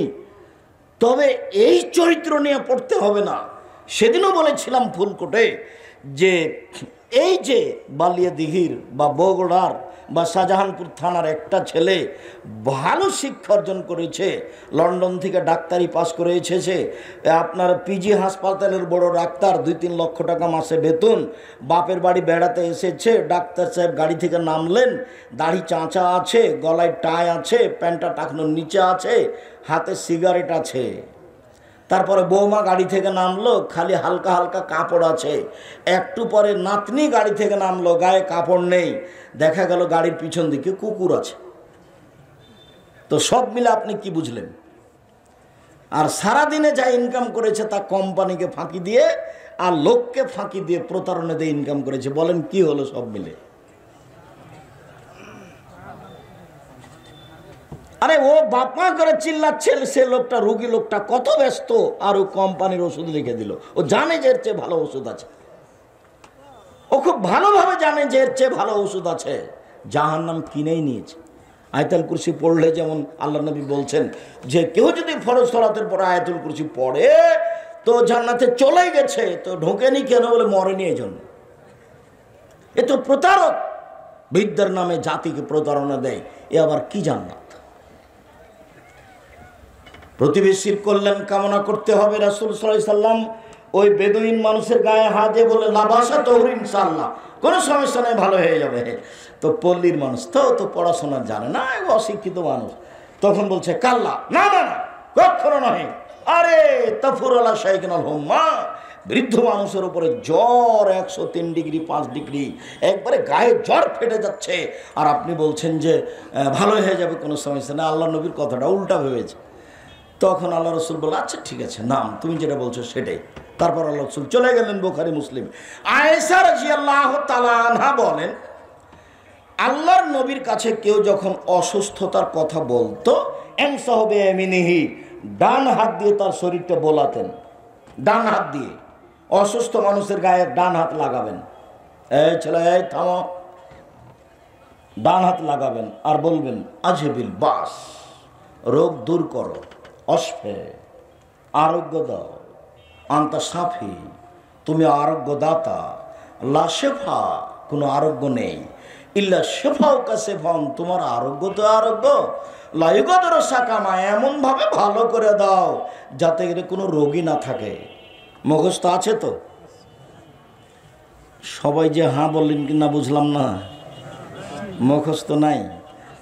তবে এই চরিত্র নিয়ে পড়তে হবে না। সেদিনও বলেছিলাম ফুলকোটে যে এই যে বালিয়াদিঘির বা বগুড়ার বা শাহজাহানপুর থানার একটা ছেলে ভালো শিক্ষা অর্জন করেছে, লন্ডন থেকে ডাক্তারি পাস করে এসেছে, আপনার পিজি হাসপাতালের বড় ডাক্তার, 2-3 লক্ষ টাকা মাসে বেতন। বাপের বাড়ি বেড়াতে এসেছে, ডাক্তার সাহেব গাড়ি থেকে নামলেন, দাড়ি চাঁচা আছে, গলায় টাই আছে, প্যান্টটা টাকনোর নিচে আছে, হাতে সিগারেট আছে। তারপরে বৌমা গাড়ি থেকে নামলো, খালি হালকা হালকা কাপড় আছে। একটু পরে নাতনি গাড়ি থেকে নামলো, গায়ে কাপড় নেই। দেখা গেল গাড়ির পিছন দিকে কুকুর আছে। তো সব মিলে আপনি কি বুঝলেন? আর সারাদিনে যা ইনকাম করেছে তা কোম্পানিকে ফাঁকি দিয়ে আর লোককে ফাঁকি দিয়ে প্রতারণা দিয়ে ইনকাম করেছে। বলেন কি হলো সব মিলে? আরে ও বাপমা করে চিল্লাচ্ছে, সে লোকটা রোগী লোকটা কত ব্যস্ত, আর ও কোম্পানির ওষুধ লিখে দিল। ও জানে যে এর চেয়ে ভালো ওষুধ আছে, ও খুব ভালোভাবে জানে যে এর চেয়ে ভালো ওষুধ আছে, জাহান্নাম কিনেই নিয়েছে। আয়াতুল কুরসি পড়লে যেমন আল্লাহ নবী বলছেন যে কেউ যদি ফরজ সালাতের পরে আয়াতুল কুরসি পড়ে তো জান্নাতে চলে গেছে, তো ঢোকেনি কেন বলে মরেনি এই জন্য। এ তো প্রতারক, বিদ্যার নামে জাতিকে প্রতারণা দেয়, এ আবার কি জান্নাত? প্রতিবেশীর কল্যাণ কামনা করতে হবে। রাসূল সাল্লাল্লাহু আলাইহি সাল্লাম ওই বেদুইন মানুষের গায়ে হাত দিয়ে বলে লাবাসা তৌর ইনশাআল্লাহ, কোনো সমস্যা নেই, ভালো হয়ে যাবে। তো পল্লীর মানুষ তো পড়াশোনা জানে না, অশিক্ষিত মানুষ, তখন বলছে কাল্লা, না না না, কখনো নয়। আরে তাফুর আলা শাইখিনাল হুম্মা, বৃদ্ধ মানুষের উপরে জ্বর 103 ডিগ্রি 5 ডিগ্রি, একবারে গায়ে জ্বর ফেটে যাচ্ছে, আর আপনি বলছেন যে ভালো হয়ে যাবে, কোনো সমস্যা না। আল্লাহ নবীর কথাটা উল্টা ভেবেছে। তখন আল্লাহ রসুল বলল আচ্ছা ঠিক আছে, নাম তুমি যেটা বলছো সেটাই। তারপর আল্লাহ রসুল চলে গেলেন বুখারী মুসলিম। আয়েশা রাদিয়াল্লাহু তাআলা আনহা বলেন, আল্লাহর নবীর কাছে কেউ যখন অসুস্থতার কথা বলতো, এমসাহু বিয়ামিনিহি, ডান হাত দিয়ে তার শরীরটা বোলাতেন। ডান হাত দিয়ে অসুস্থ মানুষের গায়ে ডান হাত লাগাবেন, এই ছেলে এই থামো, ডান হাত লাগাবেন আর বলবেন আজহিবিল বাস, রোগ দূর করো, অশ্ফে, আরোগ্য দাও, আন্তা সাফি, তুমি আরোগ্য দাতা, লা শেফা, কোনো আরোগ্য নেই, ইল্লা শেফাও কা শেফান, তোমার আরোগ্য তো আরোগ্য, লাইগদর সাকামা, এমনভাবে ভালো করে দাও যাতে এর কোনো রোগী না থাকে। মুখস্থ আছে তো? সবাই যে হ্যাঁ বললেন কি না বুঝলাম না, মুখস্থ নাই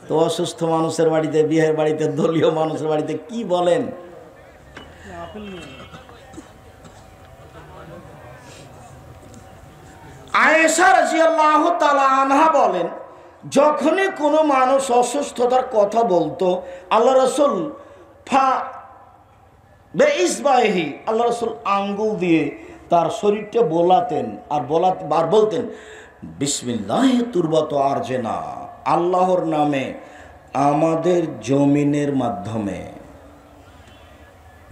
তো অসুস্থ মানুষের বাড়িতে, বিয়ের বাড়িতে, দলীয় মানুষের বাড়িতে কি বলেন? আয়েশা রাদিয়াল্লাহু তাআলা আনহা বলেন, যখনই কোনো মানুষ অসুস্থতার কথা বলতো আল্লাহ রাসূল বেইসবাহি, আল্লাহ রাসূল আঙ্গুল দিয়ে তার শরীরটা বোলাতেন আর বলতেন বিসমিল্লাহি তুরবাতু আরজিনা, আল্লাহর নামে আমাদের জমিনের মাধ্যমে,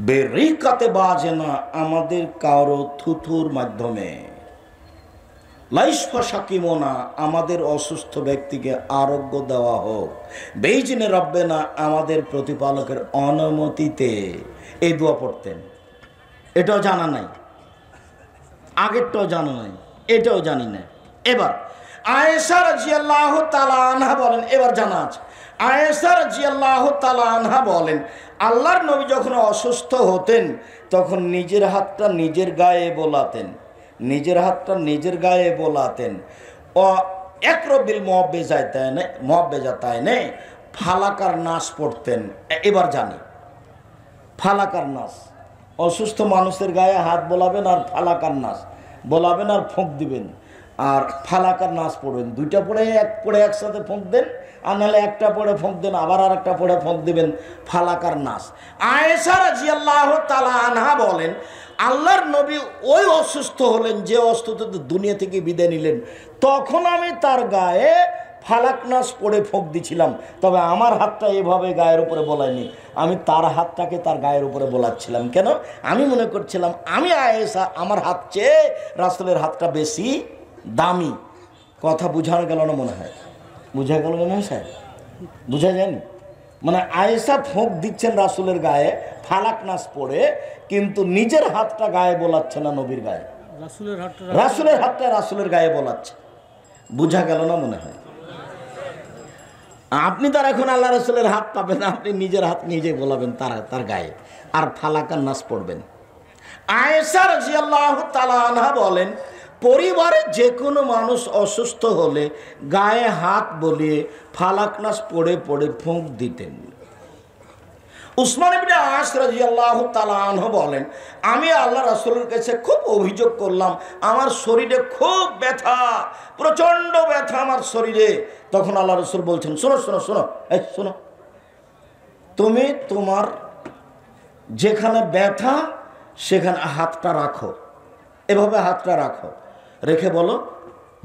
বেরিকাতে বাজেনা, আমাদের কারো থুথুর মাধ্যমে, লাইশফা শাকিমোনা, আমাদের অসুস্থ ব্যক্তিকে আরোগ্য দেওয়া হোক, বেইজিনে রব্বেনা, আমাদের প্রতিপালকের অনুমতিতে। এই দোয়া পড়তেন। এটাও জানা নাই, আগেরটাও জানা নাই, এটাও জানি না। এবার আয়েশা রাদিয়াল্লাহু তাআলা আনহা বলেন, এবার জানা আছে। আয়েশা রাদিয়াল্লাহু তাআলা আনহা বলেন, আল্লাহর নবী যখন অসুস্থ হতেন তখন নিজের হাতটা নিজের গায়ে বোলাতেন, নিজের হাতটা নিজের গায়ে বোলাতেন। ও একরবিল মুআব্বেজাতাইনে, ফালাকার নাস পড়তেন। এবার জানি ফালাকার নাস, অসুস্থ মানুষের গায়ে হাত বোলাবেন আর ফালাকার নাস বোলাবেন আর ফোঁক দিবেন, আর ফালাকার নাস পড়বেন। দুইটা পড়ে একসাথে ফোঁক দেন, আর নাহলে একটা পড়ে ফোঁক দেন, আবার আর একটা পড়ে ফোঁক দিবেন, ফালাকার নাস। আয়েশা রাদিয়াল্লাহু তাআলা আনহা বলেন, আল্লাহর নবী ওই অসুস্থ হলেন যে অসুস্থ দুনিয়া থেকে বিদায় নিলেন, তখন আমি তার গায়ে ফালাক নাস পড়ে ফোঁক দিছিলাম, তবে আমার হাতটা এভাবে গায়ের উপরে বোলাইনি, আমি তার হাতটাকে তার গায়ের উপরে বোলাচ্ছিলাম। কেন? আমি মনে করছিলাম আমি আয়েশা, আমার হাত চেয়ে রাসূলের হাতটা বেশি দামি। কথা বুঝানো গেল না মনে হয়? বুঝা গেল মনে হয় স্যার? বুঝা যায়নি? মানে আয়েশা ফোঁক দিচ্ছেন রাসূলের গায়ে ফালাক নাস পড়ে, কিন্তু নিজের হাতটা গায়ে বোলাচ্ছে না নবীর গায়ে, রাসূলের হাতটা রাসূলের গায়ে বোলাচ্ছে। বুঝা গেল না মনে হয়? আপনি তার এখন আল্লাহ রাসূলের হাত পাবেন, আপনি নিজের হাত নিজে বোলাবেন তার গায়ে, আর ফালাকার নাস পড়বেন। আয়েশা রাদিয়াল্লাহু তাআলা আনহা বলেন, পরিবারে যে কোনো মানুষ অসুস্থ হলে গায়ে হাত বলিয়ে ফালাক নাস পড়ে পড়ে ফোঁক দিতেন। উসমান ইবনে আস রাদিয়াল্লাহু তাআলা আনহু বলেন, আমি আল্লাহ রাসূলের কাছে খুব অভিযোগ করলাম, আমার শরীরে খুব ব্যথা, প্রচণ্ড ব্যথা আমার শরীরে। তখন আল্লাহ রাসূল বলছেন, শোনো শোনো শোনো, এই শোনো, তুমি তোমার যেখানে ব্যথা সেখানে হাতটা রাখো, এভাবে হাতটা রাখো, রেখে বলো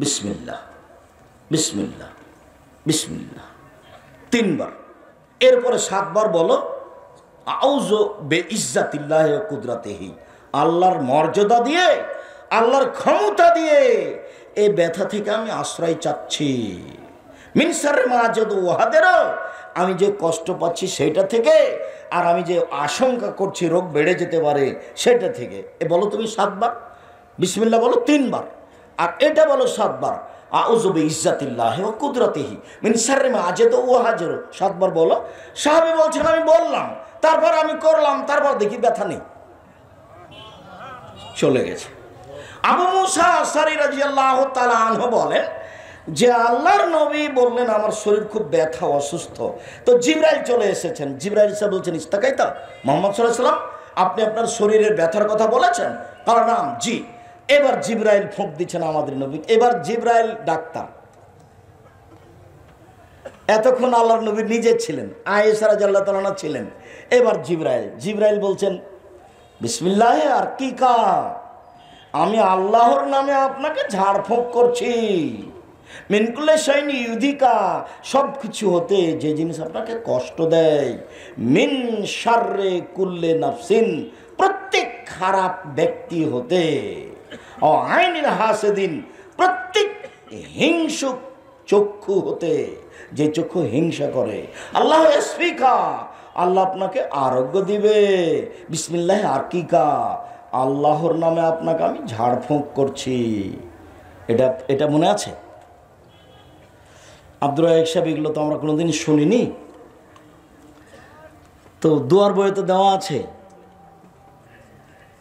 বিসমিল্লাহ বিসমিল্লাহ বিসমিল্লাহ 3 বার। এরপরে 7 বার বলো আউযু বিইজ্জাতিল্লাহি ওয়া কুদরাতিহি, আল্লাহর মর্যাদা দিয়ে, আল্লাহর ক্ষমতা দিয়ে এই ব্যথা থেকে আমি আশ্রয় চাচ্ছি। মিন শাররি মা আজিদু ওয়াহাদের, আমি যে কষ্ট পাচ্ছি সেটা থেকে, আর আমি যে আশঙ্কা করছি রোগ বেড়ে যেতে পারে সেটা থেকে। এ বলো তুমি 7 বার, বিসমিল্লাহ বলো 3 বার, আর এটা বলো 7 বার আউযু বিইজ্জাতিল্লাহি ওয়া কুদরাতিহি মিন শাররি মা আজিদু ওয়াহাদের, 7 বার বলো। সাহাবী বলছেন আমি বললাম, তারপর আমি করলাম, তারপর দেখি ব্যথা নেই, চলে গেছে। আবু মুসা আশআরী রাদিয়াল্লাহু তাআলা আনহু বলেন যে আল্লাহর নবী বললেন আমার শরীর খুব ব্যথা, অসুস্থ। তো জিবরাইল চলে এসেছেন। জিবরাইল এসে বলছেন ইস্তাকাইতা মুহাম্মদ সাল্লাল্লাহু আলাইহি ওয়াসাল্লাম, আপনি আপনার শরীরের ব্যথার কথা বলেছেন? কারণ নাম জি। এবার জিবরাইল ফুঁক দিচ্ছেন আমাদের নবী। এবার জিবরাইল ডাক্তার, এতক্ষণ আল্লাহর নবী নিজে ছিলেন, আয়েশা রাদিয়াল্লাহু তাআলা আনহা ছিলেন। এবার জিবরাইল বলছেন বিসমিল্লাহ আর কি কা, আমি আল্লাহর নামে আপনাকে ঝাড়ফুঁক করছি। মিন কুল্লি শাইইন ইউযিকা, সব কিছু হতে যে জিনিস আপনাকে কষ্ট দেয়। মিন শাররি কুল্লি নাফসিন, প্রত্যেক খারাপ ব্যক্তি হতে। ও আইনিল হাসিদিন, প্রত্যেক হিংসুক চক্ষু হতে, যে চক্ষু হিংসা করে। আল্লাহ ইয়াসফিকা, আল্লাহ আপনাকে আরোগ্য দিবে। বিসমিল্লাহ আরকিকা, আল্লাহর নামে আপনাকে আমি ঝাড়ফুঁক করছি। এটা মনে আছে? আব্দুর রাজ্জাক সাহেব, এগুলো তো আমরা কোনোদিন শুনিনি। তো দুয়ার বইয়ে তো দেওয়া আছে,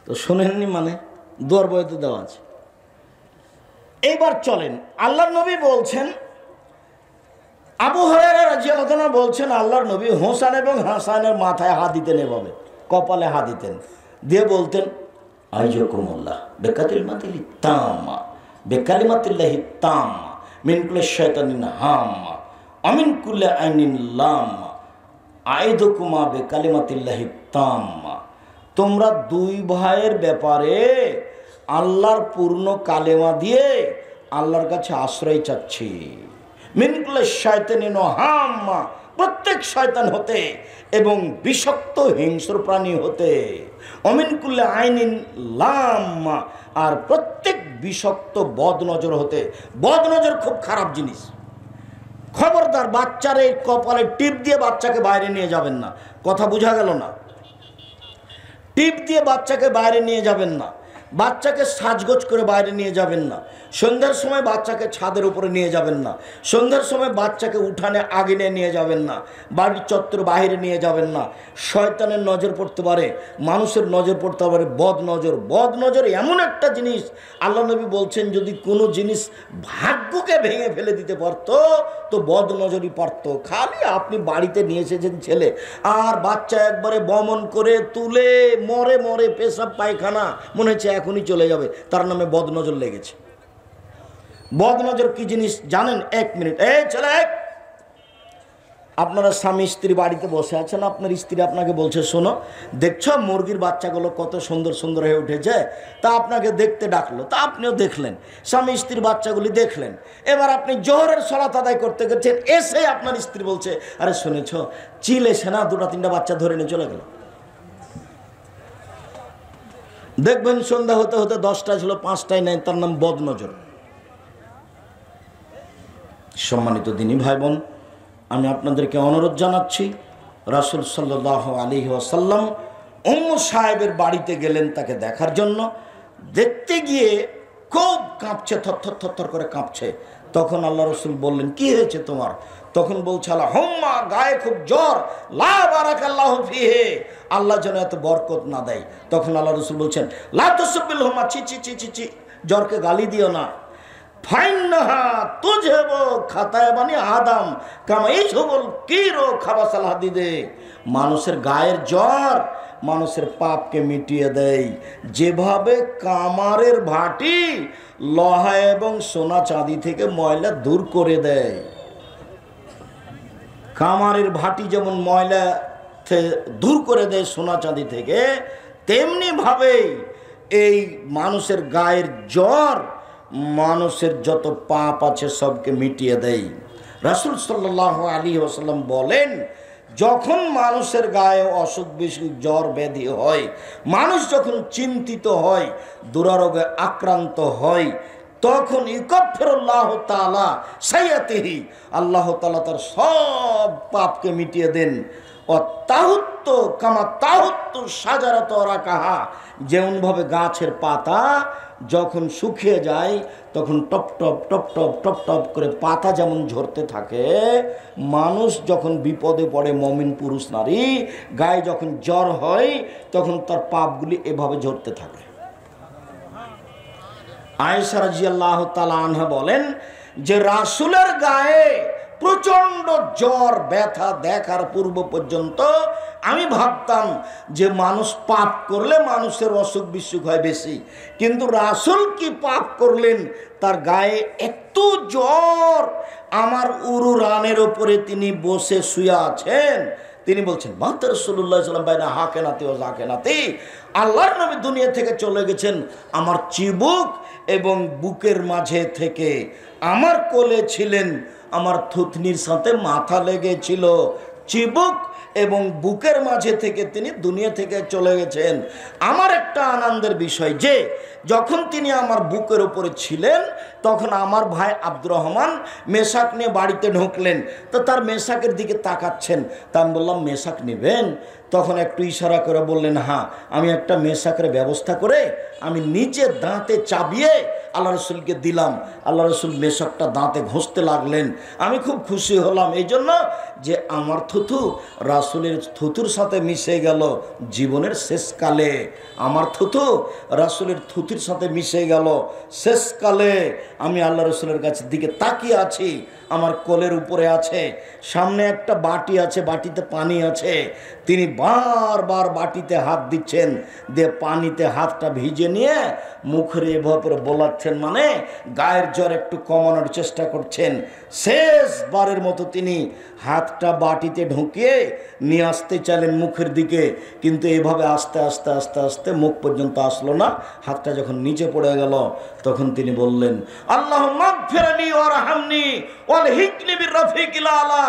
তো শোনেননি মানে? দুয়ার বইয়ে তো দেওয়া আছে। এইবার চলেন, আল্লাহর নবী বলছেন, আবু হুরায়রা রাদিয়াল্লাহু আনহু বলছেন আল্লাহর নবী হোসেন এবং হাসানের মাথায় হাত দিতেন, এভাবে কপালে হাত দিতেন, দিয়ে বলতেন আইজাকুমুল্লাহ বিকালিমাতিল তাম্মা বিকালিমাতিল্লাহি তাম্মা মিন কুল্লি শাইতানিন হাম্মা আমিন কুল্লি আইনিন লাম্মা আইদুকুমা বিকালিমাতিল্লাহি তাম্মা। তোমরা দুই ভাইয়ের ব্যাপারে আল্লাহর পূর্ণ কালেমা দিয়ে আল্লাহর কাছে আশ্রয় চাচ্ছি। মিন কুল্লি শাইতানিন হাম্মা, প্রত্যেক শয়তান হতে এবং বিষাক্ত হিংস্র প্রাণী হতে। অমিন কুল্লি আইনিন লাম্মা, আর প্রত্যেক বিষাক্ত বদনজর হতে। বদনজর খুব খারাপ জিনিস, খবরদার বাচ্চার এই কপালে টিপ দিয়ে বাচ্চাকে বাইরে নিয়ে যাবেন না। কথা বোঝা গেল না? টিপ দিয়ে বাচ্চাকে বাইরে নিয়ে যাবেন না, বাচ্চাকে সাজগোজ করে বাইরে নিয়ে যাবেন না, সন্ধ্যার সময় বাচ্চাকে ছাদের উপরে নিয়ে যাবেন না, সন্ধ্যার সময় বাচ্চাকে উঠানে আগুনে নিয়ে যাবেন না, বাড়ির চত্বর বাইরে নিয়ে যাবেন না। শয়তানের নজর পড়তে পারে, মানুষের নজর পড়তে পারে বদনজর। বদনজর এমন একটা জিনিস, আল্লাহ নবী বলছেন যদি কোনো জিনিস ভাগ্যকে ভেঙে ফেলে দিতে পারতো তো বদনজরই পারতো। খালি আপনি বাড়িতে নিয়ে এসেছেন ছেলে, আর বাচ্চা একবারে বমন করে তুলে মরে মরে পেশাব পায়খানা, মনে হচ্ছে এখনই চলে যাবে, তার নামে বদনজর লেগেছে। বদনজর কি জিনিস জানেন? 1 মিনিট, এই ছেলে, আপনারা স্বামী স্ত্রী বাড়িতে বসে আছেন, আপনার স্ত্রী আপনাকে বলছে শোনো, দেখছো মুরগির বাচ্চাগুলো কত সুন্দর সুন্দর হয়ে উঠেছে, তা আপনাকে দেখতে ডাকলো, তা আপনিও দেখলেন, স্বামী স্ত্রীর বাচ্চাগুলি দেখলেন। এবার আপনি জোহরের সালাত আদায় করতে গেছেন, এসে আপনার স্ত্রী বলছে আরে শুনেছ চিল এসে না 2-3টা বাচ্চা ধরে নিয়ে চলে গেল। দেখবেন সন্ধ্যা হতে হতে 10টা ছিল, 5টাই নাই, তার নাম বদনজর। সম্মানিত দিনী ভাই বোন, আমি আপনাদেরকে অনুরোধ জানাচ্ছি, রাসূল সাল্লাল্লাহু আলাইহি ওয়াসাল্লাম উম্মু সাহেবের বাড়িতে গেলেন তাকে দেখার জন্য। দেখতে গিয়ে খুব কাঁপছে, থরথর থরথর করে কাঁপছে। তখন আল্লাহ রাসূল বললেন কি হয়েছে তোমার? তখন বলছে আল্লাহুম্মা, গায়ে খুব জ্বর, লা বারাকাল্লাহু ফিহি, আল্লাহ যেন এত বরকত না দেয়। তখন আল্লাহ রাসূল বলছেন লা তুসবিল হুমা, ছি ছি ছি ছি ছি, জ্বরকে গালি দিও না। ফাইন্নাহা তুযহিবু খাতায়া বানি আদম কামা ইয়াযহিবুল কিরু খাবাসাল হাদিদে। মানুষের গায়ের জ্বর মানুষের পাপকে মিটিয়ে দেয়, যেভাবে কামারের ভাটি লোহা এবং সোনা চাঁদি থেকে ময়লা দূর করে দেয়। কামারের ভাটি যেমন ময়লা দূর করে দেয় সোনা চাঁদি থেকে, তেমনি ভাবে এই মানুষের গায়ের জ্বর মানুষের যত পাপ আছে সবকে মিটিয়ে দেয়। রাসূল সাল্লাল্লাহু আলাইহি ওয়াসাল্লাম বলেন যখন মানুষের গায়ে অসুখ বিসুখ জ্বর ব্যাধি হয়, মানুষ যখন চিন্তিত হয়, দুরারোগে আক্রান্ত হয়, তখন ইকাফিরুল্লাহ তাআলা সাইয়াতিহি, আল্লাহ তাআলা তার সব পাপকে মিটিয়ে দেন। ও তাহুত্ত কামা তাহুত্তু সাজারাত রাকাহা, যেমনভাবে গাছের পাতা যখন শুকিয়ে যায় তখন top top top top top top করে পাতা যেমন ঝরতে থাকে, মানুষ যখন বিপদে পড়ে, মুমিন পুরুষ নারী গায়ে যখন জ্বর হয় তখন তার পাপগুলি এভাবে ঝরতে থাকে। আয়েশা রাদিয়াল্লাহু তাআলা আনহা বলেন যে রাসূলের গায়ে প্রচন্ড জ্বর ব্যথা দেখার পূর্ব পর্যন্ত আমি ভাবতাম যে মানুষ পাপ করলে মানুষের অসুখ বিসুখ হয় বেশি, কিন্তু রাসূল কি পাপ করলেন, তার গায়ে এত জ্বর, আমার উরু রানের উপরে তিনি বসে শুয়ে আছেন, তিনি বলছেন মাতা রাসূলুল্লাহ সাল্লাল্লাহু আলাইহি ওয়াসাল্লাম বাইনা হাকেনাতি ও জাকেনাতি, আল্লাহর নবী দুনিয়া থেকে চলে গেছেন, আমার চিবুক এবং বুকের মাঝে থেকে আমার কোলে ছিলেন, আমার থুতনির সাথে মাথা লেগেছিল, চিবুক এবং বুকের মাঝে থেকে তিনি দুনিয়া থেকে চলে গেছেন। আমার একটা আনন্দের বিষয় যে যখন তিনি আমার বুকের উপরে ছিলেন তখন আমার ভাই আব্দুর রহমান মেশাক নিয়ে বাড়িতে ঢুকলেন, তো তার মেশাকের দিকে তাকাচ্ছেন, তা আমি বললাম মেশাক নেবেন? তখন একটু ইশারা করে বললেন হ্যাঁ, আমি একটা মেশাকের ব্যবস্থা করে আমি নিচে দাঁতে চাবিয়ে আল্লাহ রসুলকে দিলাম। আল্লাহ রসুল মেশাকটা দাঁতে ঘষতে লাগলেন। আমি খুব খুশি হলাম এই জন্য যে আমার থুথু রাসূলের থুথুর সাথে মিশে গেল জীবনের শেষকালে, আমার থুথু রাসূলের থুথুর সাথে মিশে গেল শেষকালে। আমি আল্লাহ রসুলের কাছে দিকে তাকিয়ে আছি, আমার কোলের উপরে আছে, সামনে একটা বাটি আছে, বাটিতে পানি আছে, তিনি বারবার বাটিতে হাত দিচ্ছেন, দিয়ে পানিতে হাতটা ভিজে নিয়ে মুখের এভাবে বোলাচ্ছেন, মানে গায়ের জ্বর একটু কমানোর চেষ্টা করছেন। শেষবারের মতো তিনি হাতটা বাটিতে ঢুকিয়ে নিয়ে আসতে চাইলেন মুখের দিকে, কিন্তু এভাবে আস্তে আস্তে আস্তে আস্তে মুখ পর্যন্ত আসলো না। হাতটা যখন নিচে পড়ে গেল তখন তিনি বললেন আল্লাহুম্মা গফিরলি ওয়ারহামনি ওয়ালহিকনি বিরফিকিল আলা,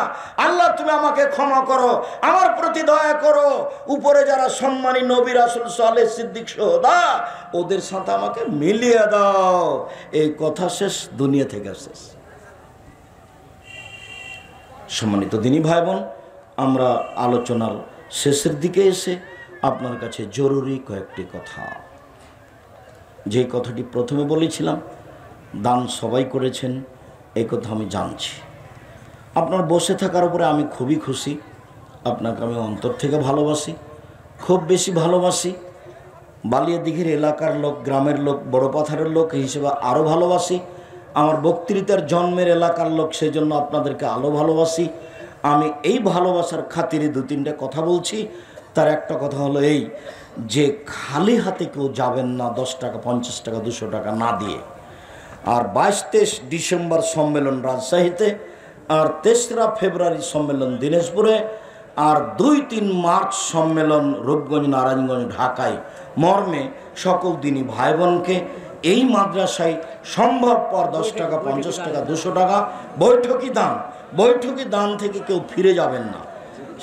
আল্লাহ তুমি আমাকে ক্ষমা করো, আমার প্রতি দয়া করো, উপরে যারা সম্মানী নবী রাসূল সালেহ সিদ্দিক সোহদা ওদের সাথে আমাকে মিলিয়ে দাও। এই কথা শেষ, দুনিয়া থেকে শেষ। সম্মানিত দিনী ভাই বোন, আমরা আলোচনার শেষের দিকে এসে আপনার কাছে জরুরি কয়েকটি কথা, যে কথাটি প্রথমে বলেছিলাম, দান সবাই করেছেন এই কথা আমি জানছি। আপনার বসে থাকার উপরে আমি খুবই খুশি, আপনাকে আমি অন্তর থেকে ভালোবাসি, খুব বেশি ভালোবাসি। বালিয়াদিঘির এলাকার লোক, গ্রামের লোক, বড় পাথারের লোক হিসেবে আরও ভালোবাসি। আমার বক্তৃতার জন্মের এলাকার লোক, সেই জন্য আপনাদেরকে আরও ভালোবাসি। আমি এই ভালোবাসার খাতিরে দু তিনটা কথা বলছি। তার একটা কথা হলো এই যে খালি হাতে কেউ যাবেন না 10 টাকা 50 টাকা 200 টাকা না দিয়ে। আর 22-23 ডিসেম্বর সম্মেলন রাজশাহীতে, আর 3রা ফেব্রুয়ারি সম্মেলন দিনাজপুরে, আর 2-3 মার্চ সম্মেলন রূপগঞ্জ, নারায়ণগঞ্জ, ঢাকায়। মর্মে সকল দিনী ভাই বোনকে এই মাদ্রাসায় সম্ভবপর 10 টাকা 50 টাকা 200 টাকা বৈঠকি দান, বৈঠকি দান থেকে কেউ ফিরে যাবেন না।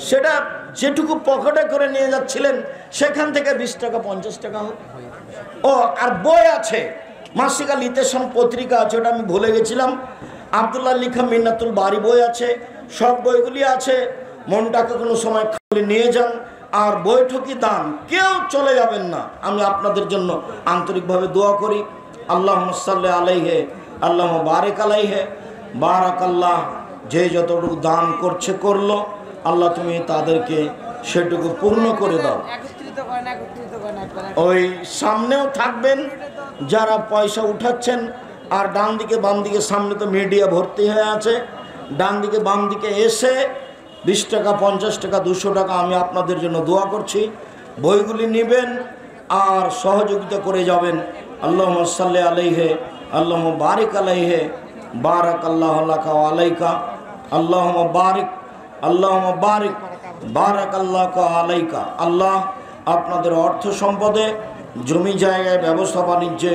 সেটা যেটুকু পকেটে করে নিয়ে যাচ্ছিলেন সেখান থেকে 20 টাকা 50 টাকা হোক। ও আর বই আছে, মাসিকা লিতেশন পত্রিকা আছে, ওটা আমি ভুলে গেছিলাম, আব্দুল্লাহ লিখা মিন্নাতুল বাড়ি বই আছে, সব বইগুলি আছে। মনটাকে কোনো সময় খালি নিয়ে যান। আর বৈঠকি দান কেউ চলে যাবেন না। আমি আপনাদের জন্য আন্তরিকভাবে দোয়া করি। আল্লাহুম্মা সাল্লি আলাইহি আল্লাহুম্মা বারিক আলাইহি, বারাকাল্লাহ। যে যতটুকু দান করছে করলো, আল্লাহ তুমি তাদেরকে সেটুকু পূর্ণ করে দাও। ওই সামনেও থাকবেন যারা পয়সা উঠাচ্ছেন, আর ডান দিকে বাম দিকে, সামনে তো মিডিয়া ভর্তি হয়ে আছে, ডান দিকে বাম দিকে এসে 20 টাকা 50 টাকা 200 টাকা আমি আপনাদের জন্য দোয়া করছি, বইগুলি নেবেন আর সহযোগিতা করে যাবেন। আল্লাহুম্মা সাল্লি আলাইহি আল্লাহুম্মা বারিক আলাইহি, বারাকাল্লাহু লাকা ওয়া আলাইকা, আল্লাহুম্মা বারিক আল্লাহুম্মা বারিক, বারাকাল্লাহু আলাইকা। আল্লাহ আপনাদের অর্থ সম্পদে, জমি জায়গায়, ব্যবসা বাণিজ্যে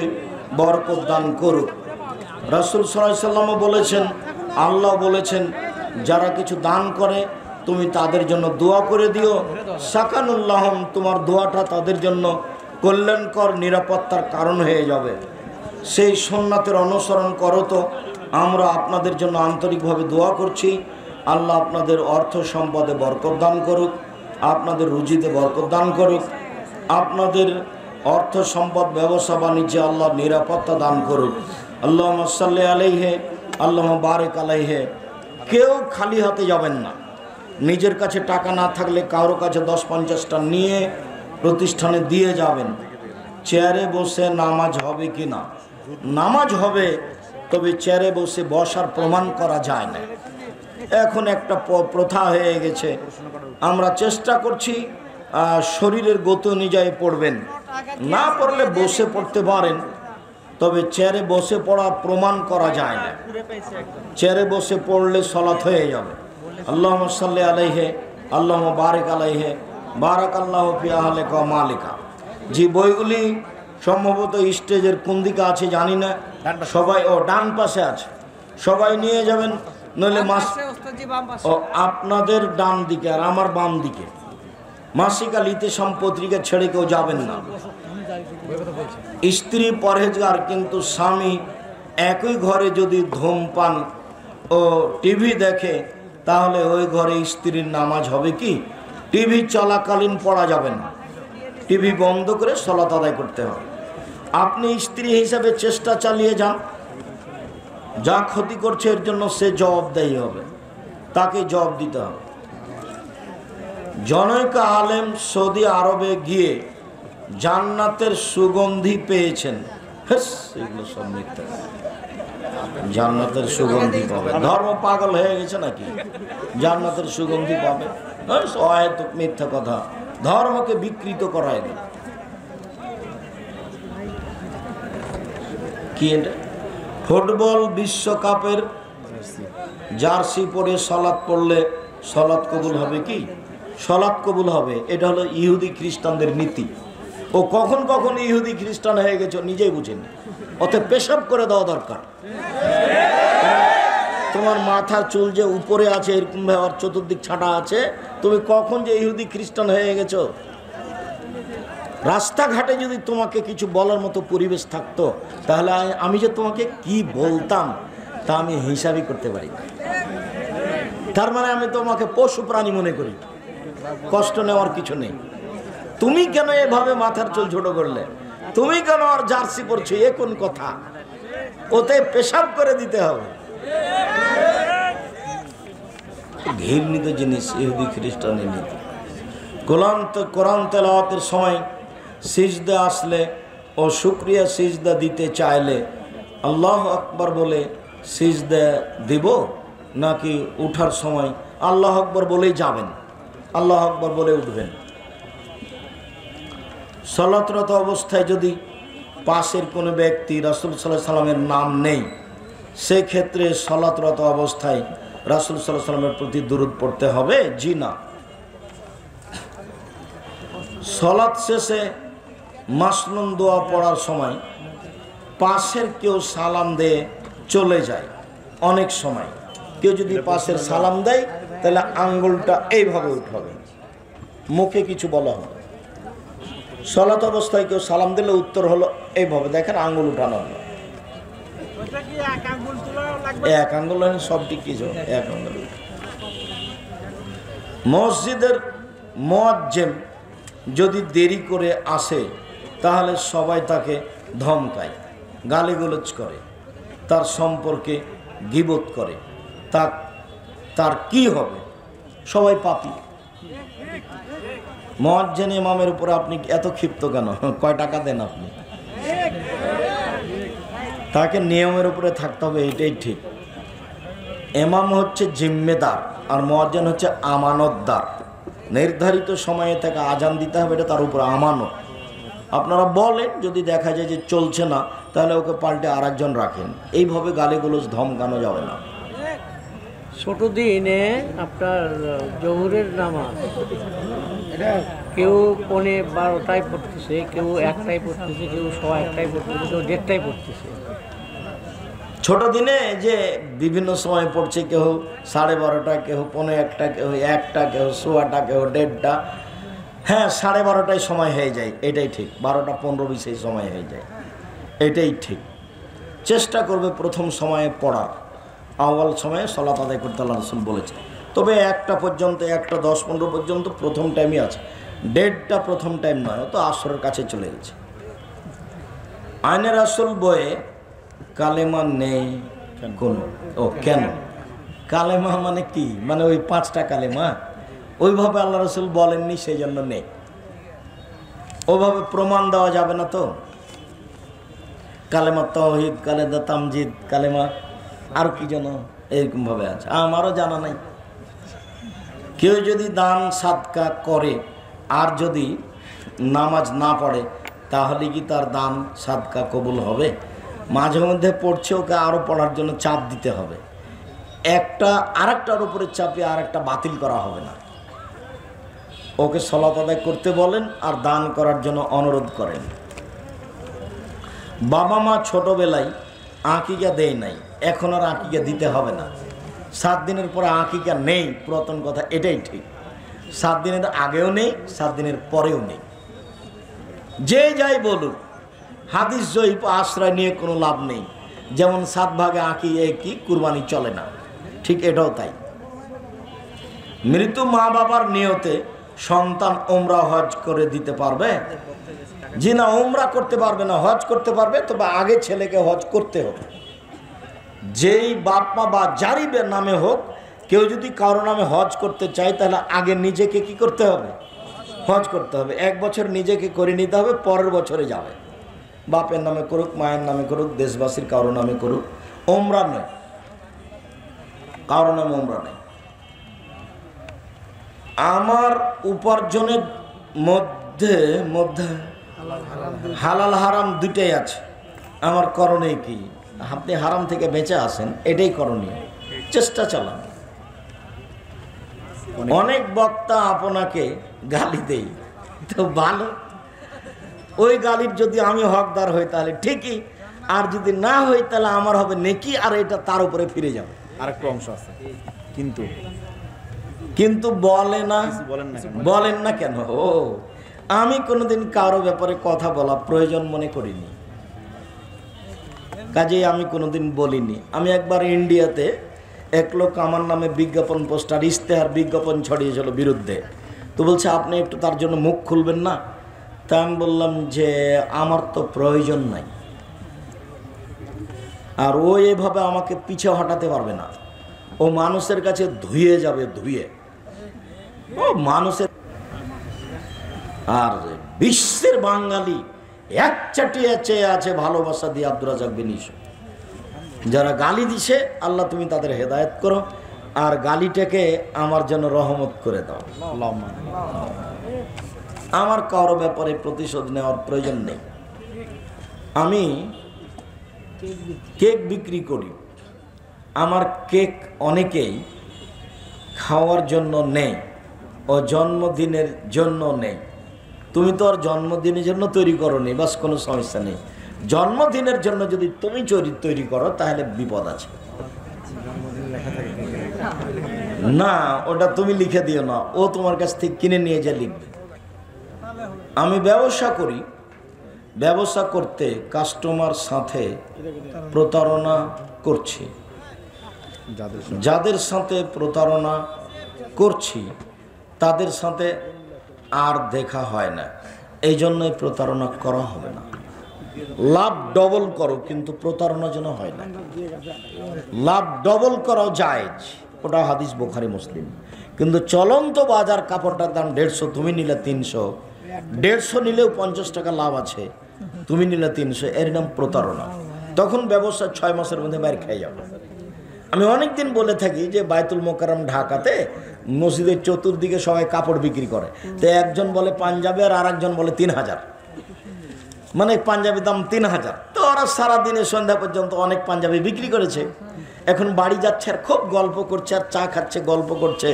বরকত দান করুক। রাসূল সাল্লাল্লাহু আলাইহি ওয়াসাল্লাম বলেছেন, আল্লাহ বলেছেন, যারা কিছু দান করে তুমি তাদের জন্য দোয়া করে দিও। সাকানুল্লাহম, তোমার দোয়াটা তাদের জন্য কল্যাণকর নিরাপত্তার কারণ হয়ে যাবে। সেই সুন্নাতের অনুসরণ করো। তো আমরা আপনাদের জন্য আন্তরিকভাবে দোয়া করছি। আল্লাহ আপনাদের অর্থ সম্পদে বরকত দান করুক, আপনাদের রুজিতে বরকত দান করুক, আপনাদের অর্থ সম্পদ ব্যবসা বাণিজ্যে আল্লাহ নিরাপত্তা দান করুক। আল্লাহুম্মা সাল্লি আলাইহি, আল্লাহুম্মা বারিক আলাইহি। কেউ খালি হাতে যাবেন না। নিজের কাছে টাকা না থাকলে কারো কাছে 10-50টা নিয়ে প্রতিষ্ঠানে দিয়ে যাবেন। চেয়ারে বসে নামাজ হবে কি না? নামাজ হবে, তবে চেয়ারে বসে বসার প্রমাণ করা যায় না। এখন একটা প্রথা হয়ে গেছে। আমরা চেষ্টা করছি শরীরের গতি অনুযায়ী পড়বেন, না পড়লে বসে পড়তে পারেন, তবে চেয়ারে বসে পড়া প্রমাণ করা যায় না। চেয়ারে বসে পড়লে সালাত হয়ে যাবে। আল্লাহুম্মা সাল্লি আলাইহি, আল্লাহুম্মা বারিক আলাইহি, বারাকাল্লাহু ফি আহলিকা ওয়া মালিকা। যে বইগুলি সম্ভবত স্টেজের কোন দিকে আছে জানি না, সবাই ডান পাশে আছে, সবাই নিয়ে যাবেন। নইলে আপনাদের ডান দিকে আর আমার বাম দিকে মাসিক আল ইতিসাম পত্রিকা ছেড়ে কেউ যাবেন না। স্ত্রী পরহেজগার, কিন্তু স্বামী একই ঘরে যদি ধূমপান ও টিভি দেখে, তাহলে ওই ঘরে স্ত্রীর নামাজ হবে কি? টিভি চলাকালীন পড়া যাবে না, টিভি বন্ধ করে সালাত আদায় করতে হবে। আপনি স্ত্রী হিসাবে চেষ্টা চালিয়ে যান। যা ক্ষতি করছে এর জন্য সে জবাবদায়ী হবে, তাকে জবাব দিতে হবে। জনৈক আলেম সৌদি আরবে গিয়ে জান্নাতের সুগন্ধি পেয়েছেন। এগুলো সব মিথ্যা। জান্নাতের সুগন্ধি পাবে, ধর্ম পাগল হয়ে গেছে নাকি? জান্নাতের সুগন্ধি পাবে, অহেতুক মিথ্যা কথা। ধর্মকে বিকৃত করায় না। কি এটা? ফুটবল বিশ্বকাপের জার্সি পরে সালাত পড়লে সালাত কবুল হবে কি? সালাত কবুল হবে। এটা হলো ইহুদি খ্রিস্টানদের নীতি। ও কখন কখন ইহুদি খ্রিস্টান হয়ে গেছে নিজেই বুঝেনি। ওতে পেশাব করে দেওয়া দরকার। তোমার মাথার চুল যে উপরে আছে এরকম ভাবে চতুর্দিক ছাটা আছে, তুমি কখন যে ইহুদি খ্রিস্টান হয়ে গেছো? রাস্তাঘাটে যদি তোমাকে কিছু বলার মতো পরিবেশ থাকতো, তাহলে আমি যে তোমাকে কি বলতাম তা আমি হিসাবই করতে পারি না। তার মানে আমি তোমাকে পশু প্রাণী মনে করি। কষ্ট নেওয়ার কিছু নেই। তুমি কেন এভাবে মাথার চুল ছোট করলে? তুমি কেন আর জার্সি পরছো? এ কোন কথা? ওতে পেশাব করে দিতে হবে। ঘৃণিত জিনিস ইহুদি খ্রিস্টানের নীতি। কোরআন তেলাওয়াতের সময় সিজদা আসলে ও শুকরিয়া সিজদা দিতে চাইলে আল্লাহ আকবার বলে সিজদা দিব, নাকি উঠার সময় আল্লাহ আকবার বলেই যাবেন, আল্লাহ আকবার বলে উঠবেন? সালাতরত অবস্থায় যদি পাশের কোনো ব্যক্তি রাসূল সাল্লাল্লাহু আলাইহি সাল্লামের নাম নেই, সেক্ষেত্রে সালাতরত অবস্থায় রাসূল সাল্লাল্লাহু আলাইহি সাল্লামের প্রতি দুরূদ পড়তে হবে? জি না। সালাত শেষে মাসনুন দোয়া পড়ার সময় পাশের কেউ সালাম দিয়ে চলে যায়। অনেক সময় কেউ যদি পাশের সালাম দেয়, তাহলে আঙ্গুলটা এইভাবে উঠাবে, মুখে কিছু বলা হবে। সালাত অবস্থায় কেউ সালাম দিলে উত্তর হলো এইভাবে, দেখেন আঙ্গুল উঠানো হলো। এক আঙ্গুল সব ঠিক কিছু এক আঙ্গুল। মসজিদের মুয়াজ্জিন যদি দেরি করে আসে, তাহলে সবাই তাকে ধমকায়, গালিগালাজ করে, তার সম্পর্কে গীবত করে। তার কি হবে? সবাই পাপী। মুয়াজ্জিন ইমামের উপরে আপনি এত ক্ষিপ্ত কেন? কয় টাকা দেন আপনি? তাকে নিয়মের উপরে থাকতে হবে, এটাই ঠিক। ইমাম হচ্ছে জিম্মেদার আর মুয়াজ্জিন হচ্ছে আমানতদার। নির্ধারিত সময়ে তাকে আজান দিতে হবে, এটা তার উপর আমানত। আপনারা বলেন, যদি দেখা যায় যে চলছে না, তাহলে ওকে পাল্টে আরেকজন রাখেন। এইভাবে গালিগুলোজ ধমকানো যাবে না। ছোট দিনে আপনার জোহরের নামাজ কেউ 12টায় পড়তেছে, কেউ 1টায় পড়তেছে, কেউ 1:15 পড়তেছে, কেউ 1:30টায় পড়তেছে। ছোট দিনে যে বিভিন্ন সময় পড়ছে, কেউ 12:30, কেউ 1:45, কেউ 1টা, কেউ 1:15, কেউ 1:30। হ্যাঁ, 12:30টায় সময় হয়ে যায়, এটাই ঠিক। 12টা 15-20 সময় হয়ে যায়, এটাই ঠিক। চেষ্টা করবে প্রথম সময়ে পড়ার, আউয়াল সময়ে সালাত আদায় করতে আল্লাহ রাসূল বলেছে। তবে 1টা পর্যন্ত, 1টা 10-15 পর্যন্ত প্রথম টাইমই আছে, 1:30টা প্রথম টাইম নয়, তো আসরের কাছে চলে গেছে। আইনে রাসূল বইয়ে কালেমা নেই কোন। ও কেন? কালেমা মানে কি? মানে ওই 5টা কালেমা ওইভাবে আল্লাহ রাসূল বলেননি, সেই জন্য নেই। ওইভাবে প্রমাণ দেওয়া যাবে না তো। কালেমা তাওহীদ, কালেমা তামজিদ, কালেমা আর কি যেন এরকম ভাবে আছে, আমারও জানা নাই। কেউ যদি দান সাদকা করে আর যদি নামাজ না পড়ে, তাহলে কি তার দান সাদকা কবুল হবে? মাঝে মধ্যে পড়ছে, ওকে আরও পড়ার জন্য চাপ দিতে হবে। একটা আরেকটার উপরে চাপিয়ে আরেকটা বাতিল করা হবে না। ওকে সালাত আদায় করতে বলেন আর দান করার জন্য অনুরোধ করেন। বাবা মা ছোটবেলায় আকিকা দেয় নাই, এখন আর আকিকা দিতে হবে না। 7 দিনের পরে আকিকা নেই, পুরাতন কথা, এটাই ঠিক। 7 দিনের আগেও নেই, 7 দিনের পরেও নেই। যে যাই বলুক, হাদিস জয়ীফ আশ্রয় নিয়ে কোনো লাভ নেই। যেমন 7 ভাগে আঁকি কি কুরবানি চলে না, ঠিক এটাও তাই। মৃত মা বাবার নিয়তে সন্তান উমরা হজ করে দিতে পারবে? জি না, উমরা করতে পারবে না, হজ করতে পারবে, তবে আগে ছেলেকে হজ করতে হবে। যেই বাপ মা বা যারই নামে হোক, কেউ যদি কারো নামে হজ করতে চায়, তাহলে আগে নিজেকে কি করতে হবে? হজ করতে হবে। 1 বছর নিজেকে করে নিতে হবে, পরের বছরে যাবে। বাপের নামে করুক, মায়ের নামে করুক, দেশবাসীর কারো নামে করুক, ওমরা নয়, কারো নামে ওমরা নেই। আমার উপার্জনের মধ্যে মধ্যে হালাল হারাম দুইটাই আছে। আমার করণীয় কি? আপনি হারাম থেকে বেঁচে আসেন, এটাই করণীয়। চেষ্টা চালান। অনেক বক্তা আপনাকে গালি দেই, তো ভালো, ওই গালির যদি আমি হকদার হই তাহলে ঠিকই, আর যদি না হই তাহলে আমার হবে নেকি, আর এটা তার উপরে ফিরে যাবে। আরেকটা অংশ আছে, কিন্তু বলেন না কেন? ও, আমি কোনোদিন কারো ব্যাপারে কথা বলা প্রয়োজন মনে করিনি, কাজেই আমি কোনোদিন বলিনি। আমি একবার ইন্ডিয়াতে এক লোক আমার নামে বিজ্ঞাপন পোস্টার, ইশতেহার, বিজ্ঞাপন ছড়িয়েছিল বিরুদ্ধে। তো বলছে আপনি একটু তার জন্য মুখ খুলবেন না? তা আমি বললাম যে আমার তো প্রয়োজন নাই, আর ও এভাবে আমাকে পিছে হটাতে পারবে না। ও মানুষের কাছে ধুয়ে যাবে, ধুয়ে। ও মানুষের, আর বিশ্বের বাঙালি এক চাটিয়ে চেয়ে আছে ভালোবাসা দিয়ে আব্দুর রাজ্জাক বিন ইউসুফ। যারা গালি দিছে, আল্লাহ তুমি তাদের হেদায়েত করো, আর গালিটাকে আমার জন্য রহমত করে দাও। আমার কারো ব্যাপারে প্রতিশোধ নেওয়ার প্রয়োজন নেই। আমি কেক বিক্রি করি, আমার কেক অনেকেই খাওয়ার জন্য নেই, ও জন্মদিনের জন্য নেই। তুমি তো আর জন্মদিনের জন্য তৈরি করো নি, বাস কোনো সমস্যা নেই। জন্মদিনের জন্য যদি তুমি তৈরি করো তাহলে বিপদ আছে। না, ওটা তুমি লিখে দিও না, ও তোমার কাছ থেকে কিনে নিয়ে যা লিখবে। আমি ব্যবসা করি, ব্যবসা করতে কাস্টমার সাথে প্রতারণা করছি। যাদের সাথে প্রতারণা করছি তাদের সাথে আর দেখা হয় না, এই জন্যই প্রতারণা করা হবে না। লাভ ডবল করো, কিন্তু প্রতারণা যেন হয় না। লাভ ডবল করাও জায়েজ, ওটা হাদিস বুখারী মুসলিম। কিন্তু চলন্ত বাজার কাপড়টার দাম 150, তুমি নিলে 300, 150 নিলেও 50 টাকা লাভ আছে, তুমি নিলে 300, এর নাম প্রতারণা। তখন ব্যবসা 6 মাসের মধ্যে বাইরে খেয়ে যাবে। আমি অনেকদিন বলে থাকি যে বায়তুল মোকাররম ঢাকাতে মসজিদের চতুর্দিকে সবাই কাপড় বিক্রি করে, তো একজন বলে পাঞ্জাবি আর আরেকজন বলে 3000, মানে পাঞ্জাবি দাম 3000। তো ওরা সারাদিনে সন্ধ্যা পর্যন্ত অনেক পাঞ্জাবি বিক্রি করেছে। এখন বাড়ি যাচ্ছে আর খুব গল্প করছে, আর চা খাচ্ছে, গল্প করছে।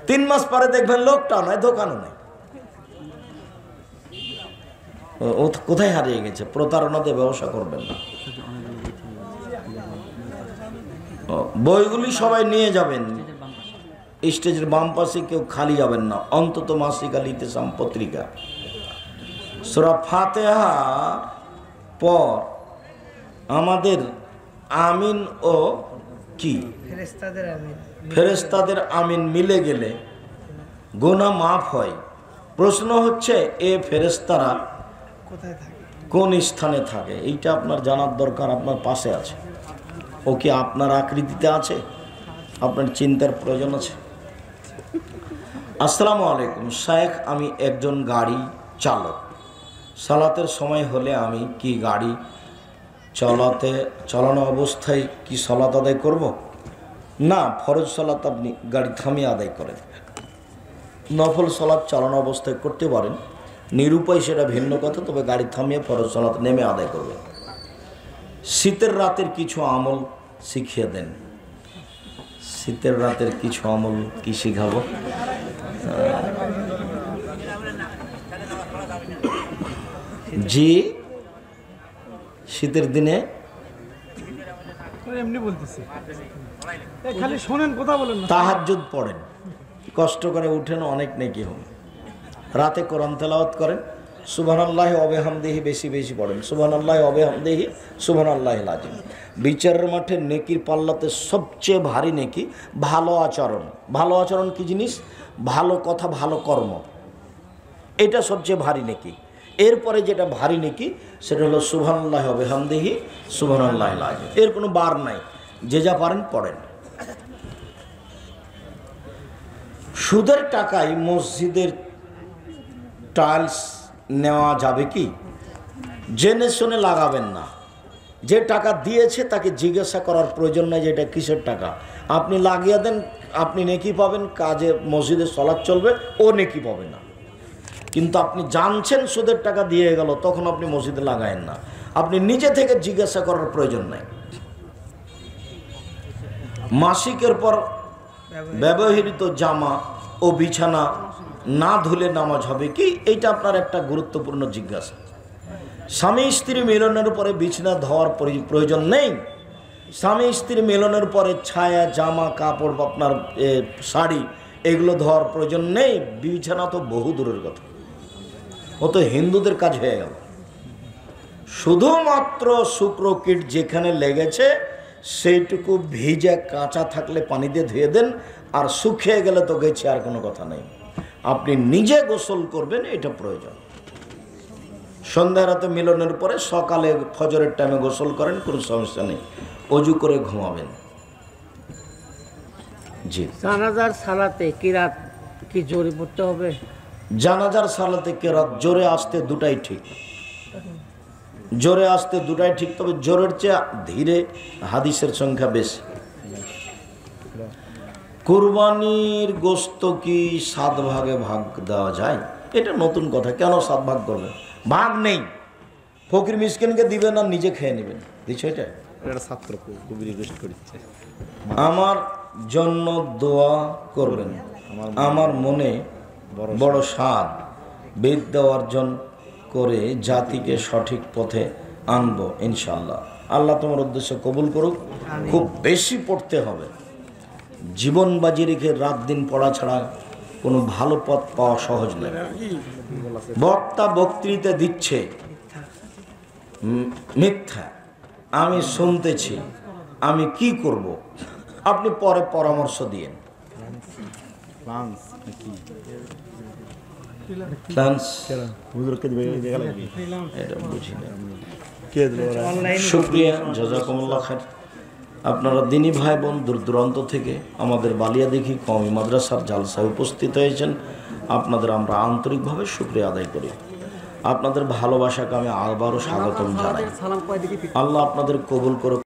3 মাস পরে দেখবেন লোকটাও নয়, দোকানও নেই। ও কোথায় হারিয়ে গেছে? প্রতারণাতে ব্যবসা করবেন না। বইগুলি সবাই নিয়ে যাবেন, স্টেজের বাম পাশে কেউ খালি যাবেন না, অন্তত মাসিক আল ইতিসাম পত্রিকা। সূরা ফাতিহা পর আমাদের আমিন ও কি ফেরেশতাদের আমিন মিলে গেলে গুনাহ মাফ হয়। প্রশ্ন হচ্ছে এ ফেরেশতারা কোথায় থাকে, কোন স্থানে থাকে, এইটা আপনার জানার দরকার। আপনার পাশে আছে, ও কি আপনার আকৃতিতে আছে? আপনার চিন্তার প্রয়োজন আছে। আসসালামু আলাইকুম শেখ, আমি একজন গাড়ি চালক। সালাতের সময় হলে আমি কি গাড়ি চালানো অবস্থায় কি সালাত আদায় করব? না, ফরজ সালাত আপনি গাড়ি থামিয়ে আদায় করেন। নফল সালাত চালানো অবস্থায় করতে পারেন, নিরুপায় সেটা ভিন্ন কথা, তবে গাড়ি থামিয়ে ফরজ সালাত নেমে আদায় করবেন। শীতের রাতের কিছু আমল শিখিয়ে দেন। শীতের রাতের কিছু আমল কি শিখাবো? জি, শীতের দিনে এমনি বলতেছি, খালি শোনেন, কথা বলেন না। তাহাজ্জুদ পড়েন, কষ্ট করে উঠেন, অনেক নেকি হবে। রাতে কোরআন তেলাওয়াত করেন, সুবহানাল্লাহি ওয়া বিহামদিহি বেশি বেশি পড়েন, সুবহানাল্লাহি ওয়া বিহামদিহি সুবহানাল্লাহিল আযীম। বিচারের মাঠে নেকির পাল্লাতে সবচেয়ে ভারী নেকি ভালো আচরণ। ভালো আচরণ কি জিনিস? ভালো কথা, ভালো কর্ম, এটা সবচেয়ে ভারী নেকি। এরপরে যেটা ভারী নেকি সেটা হলো সুবহানাল্লাহি ওয়া বিহামদিহি সুবহানাল্লাহিল আযীম। এর কোনো বার নাই, যে যা পারেন পড়েন। সুদের টাকায় মসজিদের টাইলস নেওয়া যাবে কি? জেনে শুনে লাগাবেন না। যে টাকা দিয়েছে তাকে জিজ্ঞাসা করার প্রয়োজন নেই যে এটা কিসের টাকা। আপনি লাগিয়ে দেন, আপনি নেকি পাবেন, কাজে মসজিদে সালাত চলবে, ও নেকি পাবে না। কিন্তু আপনি জানছেন সুদের টাকা দিয়ে গেল, তখন আপনি মসজিদে লাগায়েন না। আপনি নিজে থেকে জিজ্ঞাসা করার প্রয়োজন নেই। মাসিকের পর ব্যবহৃত জামা ও বিছানা না ধুলে নামাজ হবে কি? এইটা আপনার একটা গুরুত্বপূর্ণ জিজ্ঞাসা। স্বামী স্ত্রী মিলনের পরে বিছানা ধোয়ার প্রয়োজন নেই। স্বামী স্ত্রী মিলনের পরে ছায়া, জামা কাপড়, আপনার শাড়ি, এগুলো ধোয়ার প্রয়োজন নেই। বিছানা তো বহু দূরের কথা, ও তো হিন্দুদের কাজ হয়ে গেল। শুধুমাত্র শুক্র কীট যেখানে লেগেছে সেইটুকু ভিজে কাঁচা থাকলে পানি দিয়ে ধুয়ে দেন, আর শুকিয়ে গেলে তো গেছে, আর কোনো কথা নেই। আপনি নিজে গোসল করবেন, এটা প্রয়োজন। সন্ধ্যা রাতে মিলনের পরে সকালে ফজরের টাইমে গোসল করেন, কোনো সমস্যা নেই। অজু করে ঘুমাবেন। জি, জানাজার সালাতে কিরাত কি জোরে পড়তে হবে? জানাজার সালাতে কেরাত জোরে আসতে দুটাই ঠিক, জোরে আসতে দুটাই ঠিক, তবে জোরের চেয়ে ধীরে হাদিসের সংখ্যা বেশি। কুরবানির গোশত কি 7 ভাগে ভাগ দেওয়া যায়? এটা নতুন কথা। কেন 7 ভাগ করবেন? ভাগ নেই, ফকির মিসকিনকে দিবেন আর নিজে খেয়ে নেবেন। দিচ্ছে এটা ছাত্র খুবই রিকোয়েস্ট করছে, আমার জন্য দোয়া করবেন। আমার মনে বড় স্বাদ বিদ্যা অর্জন করে জাতিকে সঠিক পথে আনবো ইনশাল্লাহ। আল্লাহ তোমার উদ্দেশ্য কবুল করুক। খুব বেশি পড়তে হবে, জীবন বাজি রেখে রাত দিন পড়া ছাড়া কোনো ভালো পথ পাওয়া সহজ নয়। বক্তা বক্তৃতা দিচ্ছে মিথ্যা, আমি শুনতেছি, আমি কি করব? আপনি পরে পরামর্শ দিয়েন। এটা বুঝি না। শুকরিয়া, জাযাকুমুল্লাহ খাইর। আপনারা দিনী ভাই বোন দূর দূরান্ত থেকে আমাদের বালিয়াদিঘি কওমি মাদ্রাসার জালসায় উপস্থিত হয়েছেন, আপনাদের আমরা আন্তরিকভাবে শুকরিয়া আদায় করি। আপনাদের ভালোবাসাকে আমি আবারও স্বাগতম জানাই। আল্লাহ আপনাদের কবুল করুক।